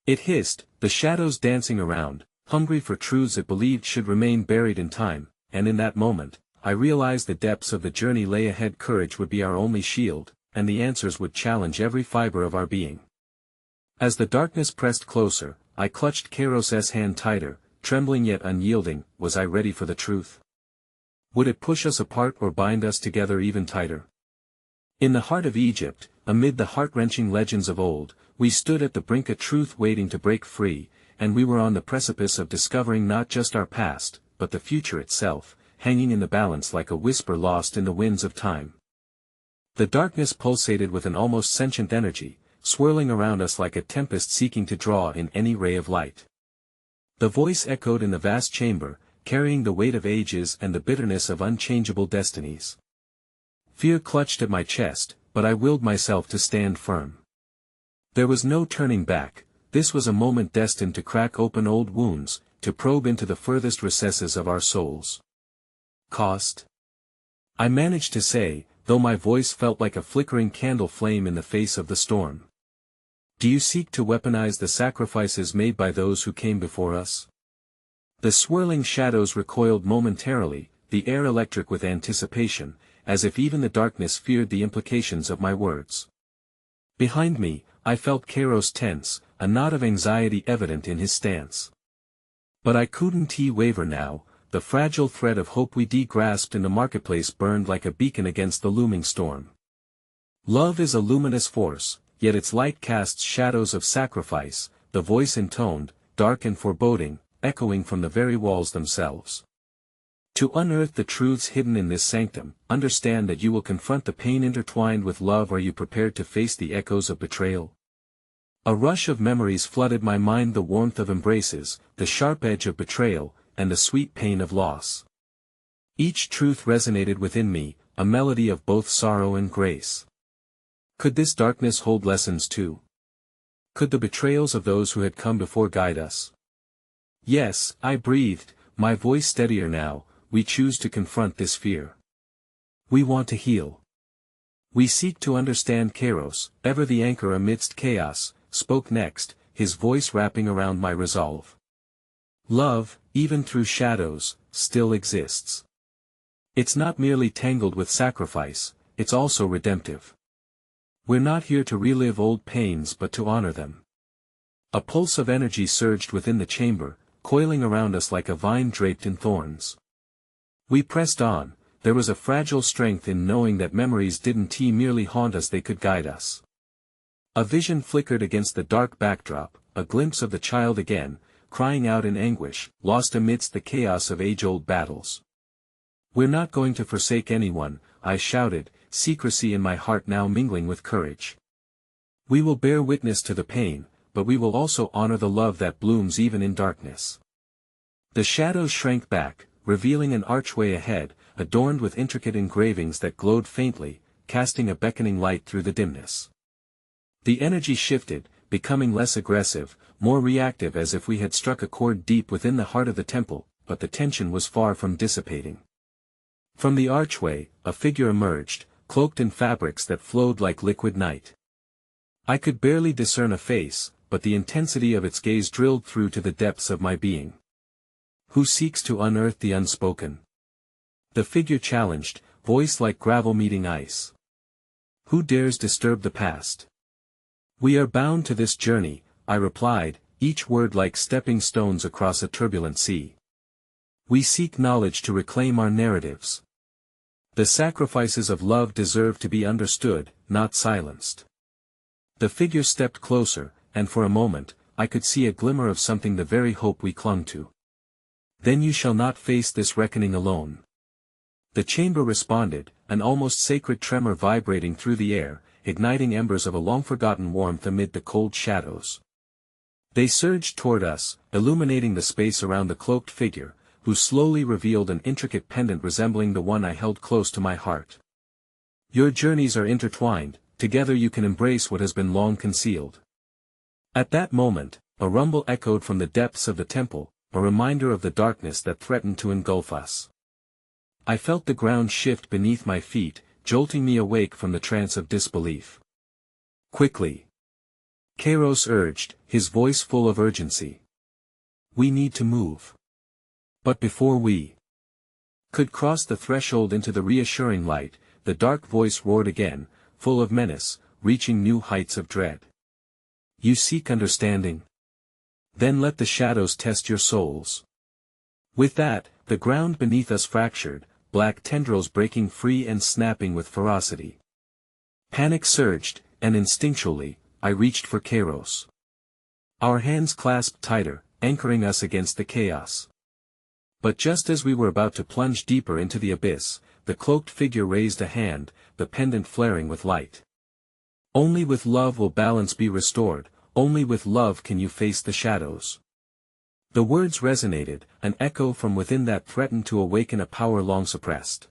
It hissed, the shadows dancing around, hungry for truths it believed should remain buried in time, and in that moment, I realized the depths of the journey lay ahead. Courage would be our only shield, and the answers would challenge every fiber of our being. As the darkness pressed closer, I clutched Kairos's hand tighter, trembling yet unyielding. Was I ready for the truth? Would it push us apart or bind us together even tighter? In the heart of Egypt, amid the heart-wrenching legends of old, we stood at the brink of truth waiting to break free, and we were on the precipice of discovering not just our past, but the future itself, hanging in the balance like a whisper lost in the winds of time. The darkness pulsated with an almost sentient energy, swirling around us like a tempest seeking to draw in any ray of light. The voice echoed in the vast chamber, carrying the weight of ages and the bitterness of unchangeable destinies. Fear clutched at my chest, but I willed myself to stand firm. There was no turning back. This was a moment destined to crack open old wounds, to probe into the furthest recesses of our souls. Cost? I managed to say, though my voice felt like a flickering candle flame in the face of the storm. Do you seek to weaponize the sacrifices made by those who came before us? The swirling shadows recoiled momentarily, the air electric with anticipation, as if even the darkness feared the implications of my words. Behind me, I felt Kairos tense, a knot of anxiety evident in his stance. But I couldn't waver now. The fragile thread of hope we grasped in the marketplace burned like a beacon against the looming storm. Love is a luminous force, yet its light casts shadows of sacrifice, the voice intoned, dark and foreboding, echoing from the very walls themselves. To unearth the truths hidden in this sanctum, understand that you will confront the pain intertwined with love. Are you prepared to face the echoes of betrayal? A rush of memories flooded my mind, the warmth of embraces, the sharp edge of betrayal, and the sweet pain of loss. Each truth resonated within me, a melody of both sorrow and grace. Could this darkness hold lessons too? Could the betrayals of those who had come before guide us? Yes, I breathed, my voice steadier now. We choose to confront this fear. We want to heal. We seek to understand. Kairos, ever the anchor amidst chaos, spoke next, his voice wrapping around my resolve. Love, even through shadows, still exists. It's not merely tangled with sacrifice, it's also redemptive. We're not here to relive old pains but to honor them. A pulse of energy surged within the chamber, coiling around us like a vine draped in thorns. We pressed on. There was a fragile strength in knowing that memories didn't merely haunt us, they could guide us. A vision flickered against the dark backdrop, a glimpse of the child again, crying out in anguish, lost amidst the chaos of age-old battles. We're not going to forsake anyone, I shouted, secrecy in my heart now mingling with courage. We will bear witness to the pain, but we will also honor the love that blooms even in darkness. The shadows shrank back, revealing an archway ahead, adorned with intricate engravings that glowed faintly, casting a beckoning light through the dimness. The energy shifted, becoming less aggressive, more reactive, as if we had struck a chord deep within the heart of the temple, but the tension was far from dissipating. From the archway, a figure emerged, cloaked in fabrics that flowed like liquid night. I could barely discern a face, but the intensity of its gaze drilled through to the depths of my being. Who seeks to unearth the unspoken? The figure challenged, voice like gravel meeting ice. Who dares disturb the past? We are bound to this journey, I replied, each word like stepping stones across a turbulent sea. We seek knowledge to reclaim our narratives. The sacrifices of love deserve to be understood, not silenced. The figure stepped closer, and for a moment, I could see a glimmer of something, the very hope we clung to. Then you shall not face this reckoning alone. The chamber responded, an almost sacred tremor vibrating through the air, igniting embers of a long-forgotten warmth amid the cold shadows. They surged toward us, illuminating the space around the cloaked figure, who slowly revealed an intricate pendant resembling the one I held close to my heart. Your journeys are intertwined, together you can embrace what has been long concealed. At that moment, a rumble echoed from the depths of the temple, a reminder of the darkness that threatened to engulf us. I felt the ground shift beneath my feet, jolting me awake from the trance of disbelief. Quickly! Kairos urged, his voice full of urgency. We need to move. But before we could cross the threshold into the reassuring light, the dark voice roared again, full of menace, reaching new heights of dread. You seek understanding? Then let the shadows test your souls. With that, the ground beneath us fractured, black tendrils breaking free and snapping with ferocity. Panic surged, and instinctually, I reached for Kairos. Our hands clasped tighter, anchoring us against the chaos. But just as we were about to plunge deeper into the abyss, the cloaked figure raised a hand, the pendant flaring with light. Only with love will balance be restored, only with love can you face the shadows. The words resonated, an echo from within that threatened to awaken a power long suppressed.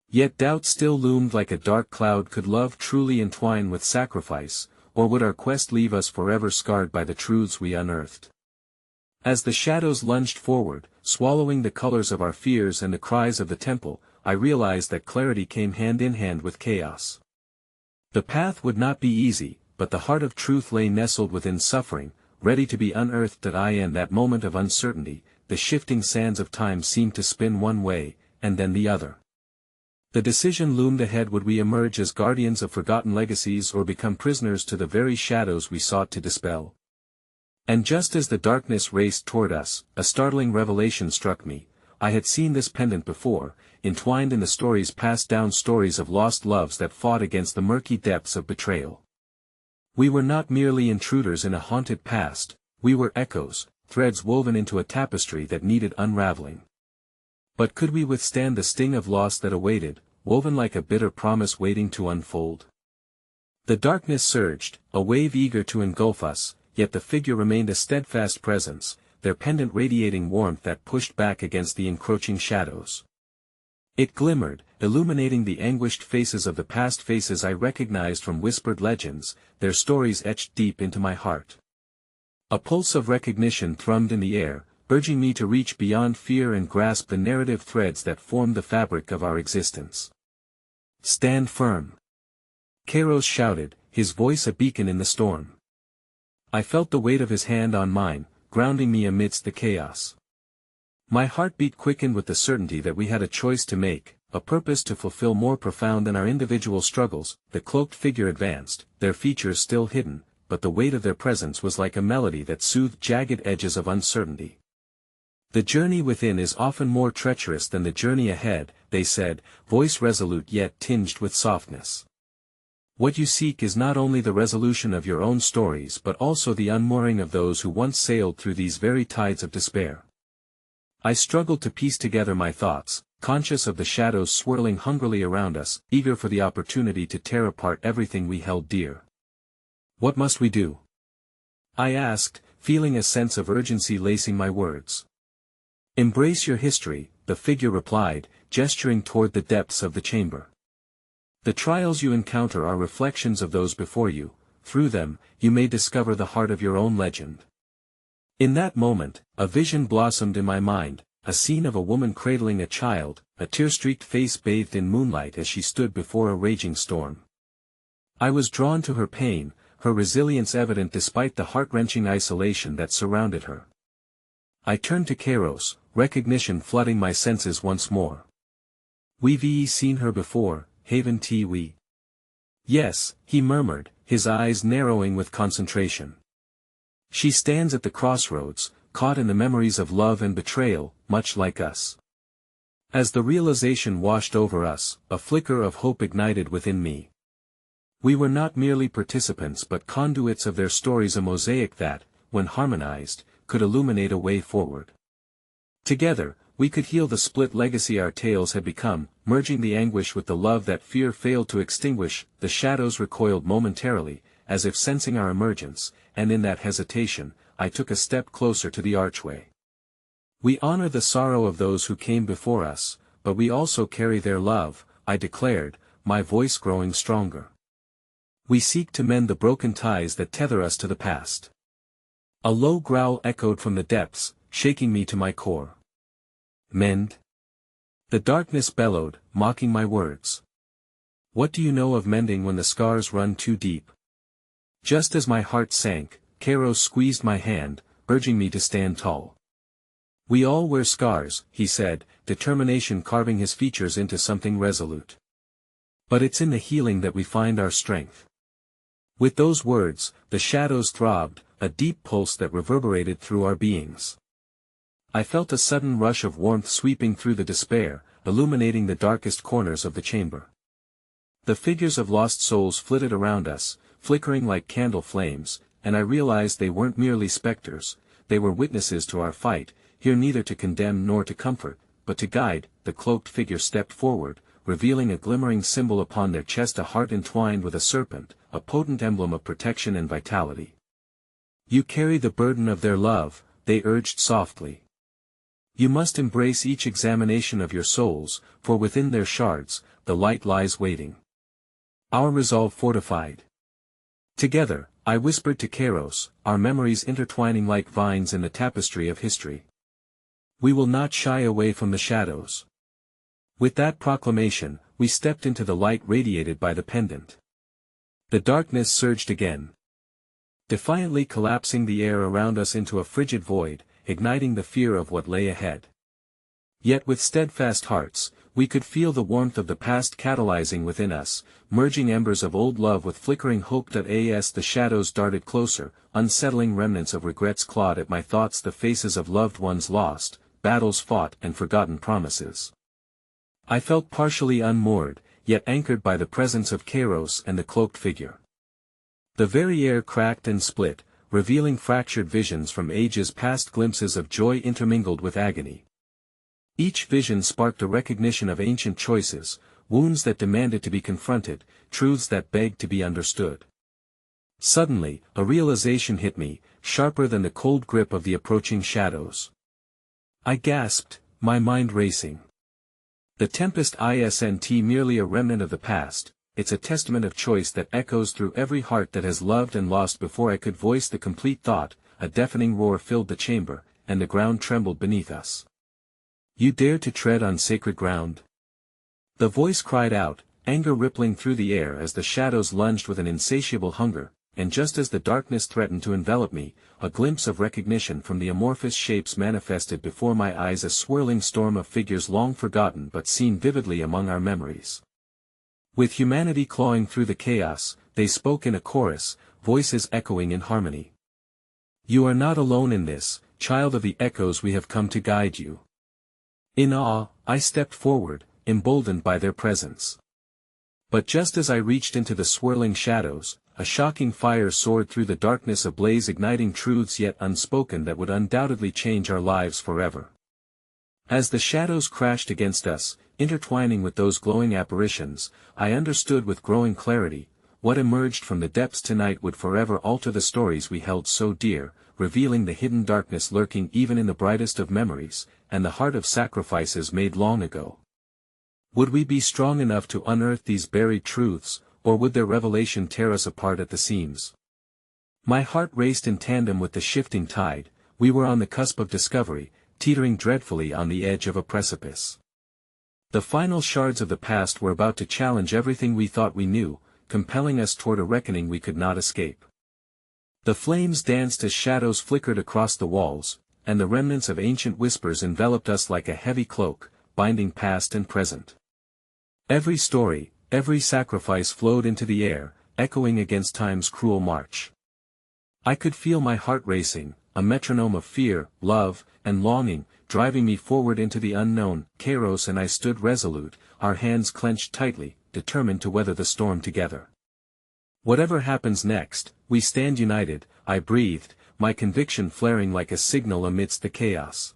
Yet doubt still loomed like a dark cloud. Could love truly entwine with sacrifice, or would our quest leave us forever scarred by the truths we unearthed? As the shadows lunged forward, swallowing the colors of our fears and the cries of the temple, I realized that clarity came hand in hand with chaos. The path would not be easy, but the heart of truth lay nestled within suffering, ready to be unearthed. In that moment of uncertainty, the shifting sands of time seemed to spin one way, and then the other. The decision loomed ahead: would we emerge as guardians of forgotten legacies or become prisoners to the very shadows we sought to dispel? And just as the darkness raced toward us, a startling revelation struck me. I had seen this pendant before, entwined in the stories passed down, stories of lost loves that fought against the murky depths of betrayal. We were not merely intruders in a haunted past, we were echoes, threads woven into a tapestry that needed unraveling. But could we withstand the sting of loss that awaited, woven like a bitter promise waiting to unfold? The darkness surged, a wave eager to engulf us, yet the figure remained a steadfast presence, their pendant radiating warmth that pushed back against the encroaching shadows. It glimmered, illuminating the anguished faces of the past, faces I recognized from whispered legends, their stories etched deep into my heart. A pulse of recognition thrummed in the air, urging me to reach beyond fear and grasp the narrative threads that formed the fabric of our existence. Stand firm! Kairos shouted, his voice a beacon in the storm. I felt the weight of his hand on mine, grounding me amidst the chaos. My heartbeat quickened with the certainty that we had a choice to make, a purpose to fulfill more profound than our individual struggles. The cloaked figure advanced, their features still hidden, but the weight of their presence was like a melody that soothed jagged edges of uncertainty. The journey within is often more treacherous than the journey ahead, they said, voice resolute yet tinged with softness. What you seek is not only the resolution of your own stories but also the unmooring of those who once sailed through these very tides of despair. I struggled to piece together my thoughts, conscious of the shadows swirling hungrily around us, eager for the opportunity to tear apart everything we held dear. What must we do? I asked, feeling a sense of urgency lacing my words. Embrace your history, the figure replied, gesturing toward the depths of the chamber. The trials you encounter are reflections of those before you, through them, you may discover the heart of your own legend. In that moment, a vision blossomed in my mind, a scene of a woman cradling a child, a tear-streaked face bathed in moonlight as she stood before a raging storm. I was drawn to her pain, her resilience evident despite the heart-wrenching isolation that surrounded her. I turned to Kairos, recognition flooding my senses once more. We've seen her before, haven't we? Yes, he murmured, his eyes narrowing with concentration. She stands at the crossroads, caught in the memories of love and betrayal, much like us. As the realization washed over us, a flicker of hope ignited within me. We were not merely participants but conduits of their stories, a mosaic that, when harmonized, could illuminate a way forward. Together, we could heal the split legacy our tales had become, merging the anguish with the love that fear failed to extinguish. The shadows recoiled momentarily, as if sensing our emergence, and in that hesitation, I took a step closer to the archway. We honor the sorrow of those who came before us, but we also carry their love, I declared, my voice growing stronger. We seek to mend the broken ties that tether us to the past. A low growl echoed from the depths, shaking me to my core. Mend? The darkness bellowed, mocking my words. What do you know of mending when the scars run too deep? Just as my heart sank, Cairo squeezed my hand, urging me to stand tall. We all wear scars, he said, determination carving his features into something resolute. But it's in the healing that we find our strength. With those words, the shadows throbbed, a deep pulse that reverberated through our beings. I felt a sudden rush of warmth sweeping through the despair, illuminating the darkest corners of the chamber. The figures of lost souls flitted around us, flickering like candle flames, and I realized they weren't merely specters, they were witnesses to our fight, here neither to condemn nor to comfort, but to guide. The cloaked figure stepped forward, revealing a glimmering symbol upon their chest, a heart entwined with a serpent, a potent emblem of protection and vitality. You carry the burden of their love, they urged softly. You must embrace each examination of your souls, for within their shards, the light lies waiting. Our resolve fortified. Together, I whispered to Kairos, our memories intertwining like vines in the tapestry of history. We will not shy away from the shadows. With that proclamation, we stepped into the light radiated by the pendant. The darkness surged again, defiantly collapsing the air around us into a frigid void, igniting the fear of what lay ahead. Yet with steadfast hearts, we could feel the warmth of the past catalyzing within us, merging embers of old love with flickering hope. As the shadows darted closer, unsettling remnants of regrets clawed at my thoughts, the faces of loved ones lost, battles fought and forgotten promises. I felt partially unmoored, yet anchored by the presence of Kairos and the cloaked figure. The very air cracked and split, revealing fractured visions from ages past, glimpses of joy intermingled with agony. Each vision sparked a recognition of ancient choices, wounds that demanded to be confronted, truths that begged to be understood. Suddenly, a realization hit me, sharper than the cold grip of the approaching shadows. I gasped, my mind racing. The tempest isn't merely a remnant of the past, it's a testament of choice that echoes through every heart that has loved and lost. Before I could voice the complete thought, a deafening roar filled the chamber, and the ground trembled beneath us. You dare to tread on sacred ground? The voice cried out, anger rippling through the air as the shadows lunged with an insatiable hunger, and just as the darkness threatened to envelop me, a glimpse of recognition from the amorphous shapes manifested before my eyes, a swirling storm of figures long forgotten but seen vividly among our memories. With humanity clawing through the chaos, they spoke in a chorus, voices echoing in harmony. You are not alone in this, child of the echoes, we have come to guide you. In awe, I stepped forward, emboldened by their presence. But just as I reached into the swirling shadows, a shocking fire soared through the darkness, ablaze, igniting truths yet unspoken that would undoubtedly change our lives forever. As the shadows crashed against us, intertwining with those glowing apparitions, I understood with growing clarity, what emerged from the depths tonight would forever alter the stories we held so dear, revealing the hidden darkness lurking even in the brightest of memories, and the heart of sacrifices made long ago. Would we be strong enough to unearth these buried truths, or would their revelation tear us apart at the seams? My heart raced in tandem with the shifting tide. We were on the cusp of discovery, teetering dreadfully on the edge of a precipice. The final shards of the past were about to challenge everything we thought we knew, compelling us toward a reckoning we could not escape. The flames danced as shadows flickered across the walls, and the remnants of ancient whispers enveloped us like a heavy cloak, binding past and present. Every story, every sacrifice flowed into the air, echoing against time's cruel march. I could feel my heart racing, a metronome of fear, love, and longing, driving me forward into the unknown. Kairos and I stood resolute, our hands clenched tightly, determined to weather the storm together. Whatever happens next, we stand united, I breathed, my conviction flaring like a signal amidst the chaos.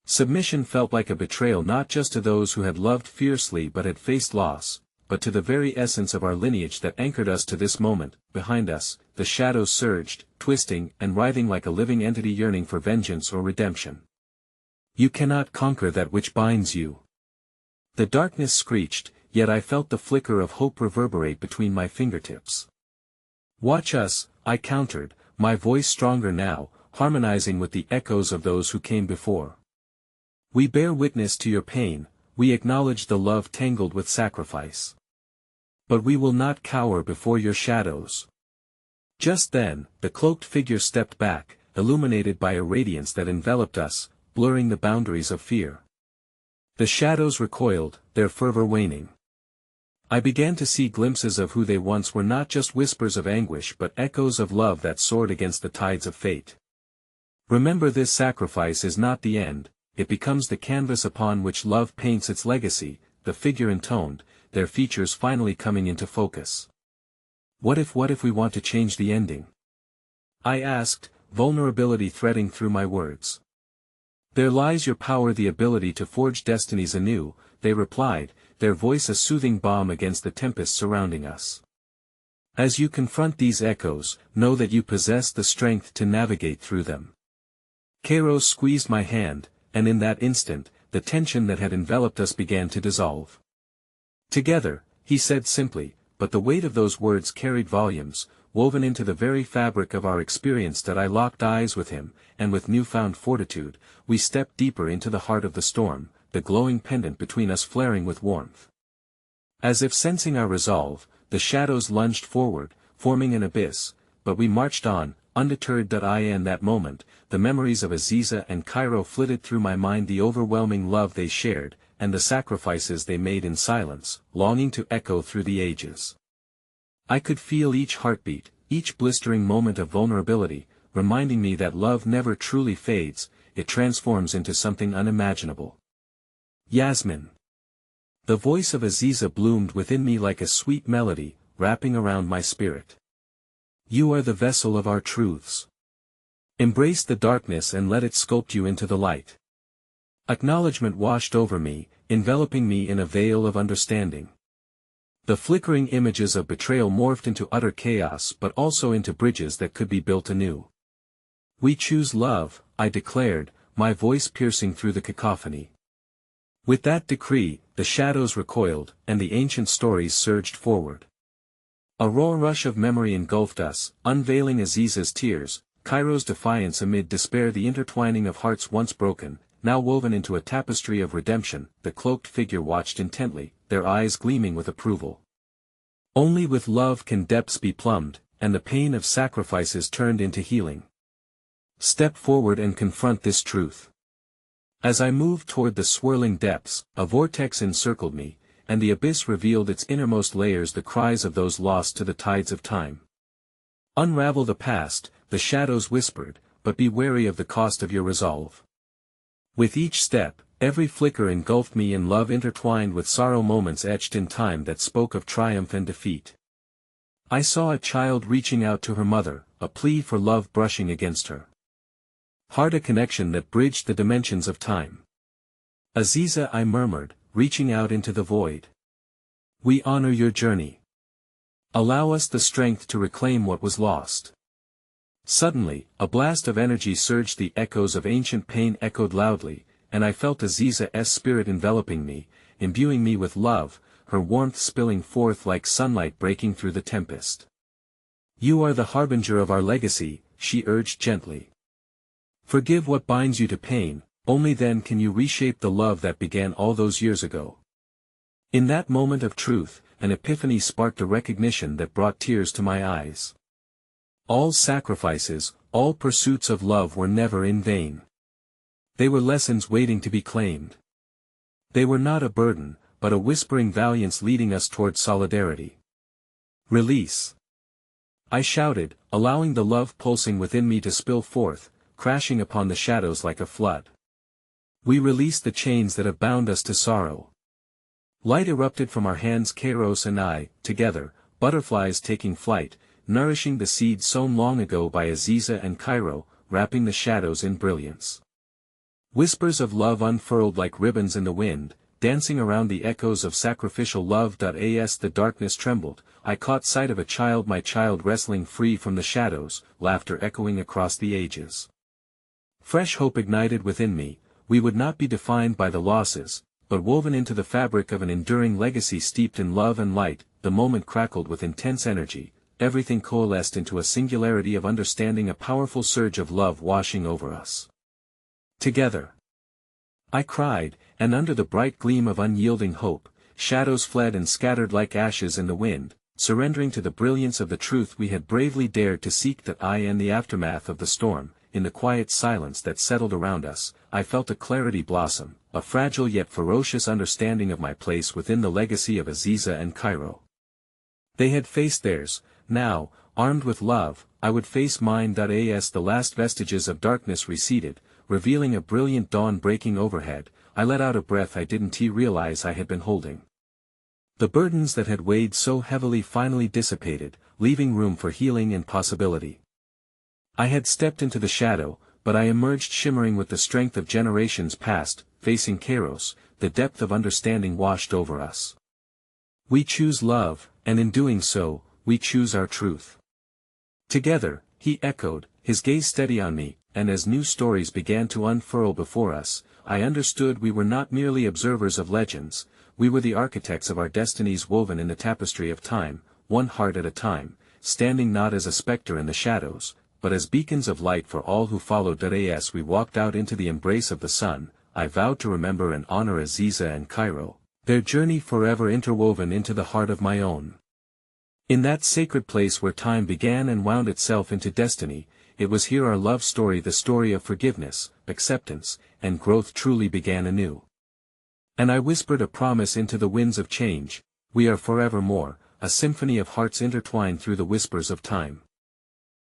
Submission felt like a betrayal not just to those who had loved fiercely but had faced loss, but to the very essence of our lineage that anchored us to this moment. Behind us, the shadows surged, twisting and writhing like a living entity yearning for vengeance or redemption. You cannot conquer that which binds you. The darkness screeched, yet I felt the flicker of hope reverberate between my fingertips. Watch us, I countered, my voice stronger now, harmonizing with the echoes of those who came before. We bear witness to your pain, we acknowledge the love tangled with sacrifice. But we will not cower before your shadows. Just then, the cloaked figure stepped back, illuminated by a radiance that enveloped us, blurring the boundaries of fear. The shadows recoiled, their fervor waning. I began to see glimpses of who they once were, not just whispers of anguish but echoes of love that soared against the tides of fate. Remember, this sacrifice is not the end, it becomes the canvas upon which love paints its legacy, the figure intoned, their features finally coming into focus. What if we want to change the ending? I asked, vulnerability threading through my words. There lies your power, the ability to forge destinies anew, they replied, their voice a soothing balm against the tempest surrounding us. As you confront these echoes, know that you possess the strength to navigate through them. Cairo squeezed my hand, and in that instant, the tension that had enveloped us began to dissolve. Together, he said simply, but the weight of those words carried volumes, woven into the very fabric of our experience, that I locked eyes with him, and with newfound fortitude, we stepped deeper into the heart of the storm, the glowing pendant between us flaring with warmth. As if sensing our resolve, the shadows lunged forward, forming an abyss, but we marched on, undeterred. In that moment, the memories of Aziza and Cairo flitted through my mind, the overwhelming love they shared, and the sacrifices they made in silence, longing to echo through the ages. I could feel each heartbeat, each blistering moment of vulnerability, reminding me that love never truly fades, it transforms into something unimaginable. Yasmin. The voice of Aziza bloomed within me like a sweet melody, wrapping around my spirit. You are the vessel of our truths. Embrace the darkness and let it sculpt you into the light. Acknowledgement washed over me, enveloping me in a veil of understanding. The flickering images of betrayal morphed into utter chaos, but also into bridges that could be built anew. We choose love, I declared, my voice piercing through the cacophony. With that decree, the shadows recoiled, and the ancient stories surged forward. A raw rush of memory engulfed us, unveiling Aziza's tears, Cairo's defiance amid despair, the intertwining of hearts once broken, now woven into a tapestry of redemption. The cloaked figure watched intently, their eyes gleaming with approval. Only with love can depths be plumbed, and the pain of sacrifices turned into healing. Step forward and confront this truth. As I moved toward the swirling depths, a vortex encircled me, and the abyss revealed its innermost layers, the cries of those lost to the tides of time. Unravel the past, the shadows whispered, but be wary of the cost of your resolve. With each step, every flicker engulfed me in love, intertwined with sorrow, moments etched in time that spoke of triumph and defeat. I saw a child reaching out to her mother, a plea for love brushing against her heart, a connection that bridged the dimensions of time. Aziza, I murmured, reaching out into the void. We honor your journey. Allow us the strength to reclaim what was lost. Suddenly, a blast of energy surged, the echoes of ancient pain echoed loudly, and I felt Aziza's spirit enveloping me, imbuing me with love, her warmth spilling forth like sunlight breaking through the tempest. You are the harbinger of our legacy, she urged gently. Forgive what binds you to pain, only then can you reshape the love that began all those years ago. In that moment of truth, an epiphany sparked, a recognition that brought tears to my eyes. All sacrifices, all pursuits of love were never in vain. They were lessons waiting to be claimed. They were not a burden, but a whispering valiance leading us toward solidarity. Release. I shouted, allowing the love pulsing within me to spill forth, crashing upon the shadows like a flood. We released the chains that have bound us to sorrow. Light erupted from our hands, Kairos and I, together, butterflies taking flight, nourishing the seed sown long ago by Aziza and Cairo, wrapping the shadows in brilliance. Whispers of love unfurled like ribbons in the wind, dancing around the echoes of sacrificial love. As the darkness trembled, I caught sight of a child, my child, wrestling free from the shadows, laughter echoing across the ages. Fresh hope ignited within me, we would not be defined by the losses, but woven into the fabric of an enduring legacy steeped in love and light. The moment crackled with intense energy, everything coalesced into a singularity of understanding, a powerful surge of love washing over us. Together, I cried, and under the bright gleam of unyielding hope, shadows fled and scattered like ashes in the wind, surrendering to the brilliance of the truth we had bravely dared to seek. That I, in the aftermath of the storm, in the quiet silence that settled around us, I felt a clarity blossom, a fragile yet ferocious understanding of my place within the legacy of Aziza and Cairo. They had faced theirs, now, armed with love, I would face mine. As the last vestiges of darkness receded, revealing a brilliant dawn breaking overhead, I let out a breath I didn't realize I had been holding. The burdens that had weighed so heavily finally dissipated, leaving room for healing and possibility. I had stepped into the shadow, but I emerged shimmering with the strength of generations past. Facing Kairos, the depth of understanding washed over us. We choose love, and in doing so, we choose our truth. Together, he echoed, his gaze steady on me, and as new stories began to unfurl before us, I understood we were not merely observers of legends, we were the architects of our destinies woven in the tapestry of time, one heart at a time, standing not as a spectre in the shadows, but as beacons of light for all who followed. As we walked out into the embrace of the sun, I vowed to remember and honor Aziza and Cairo, their journey forever interwoven into the heart of my own. In that sacred place where time began and wound itself into destiny, it was here our love story, the story of forgiveness, acceptance, and growth truly began anew. And I whispered a promise into the winds of change: we are forevermore, a symphony of hearts intertwined through the whispers of time.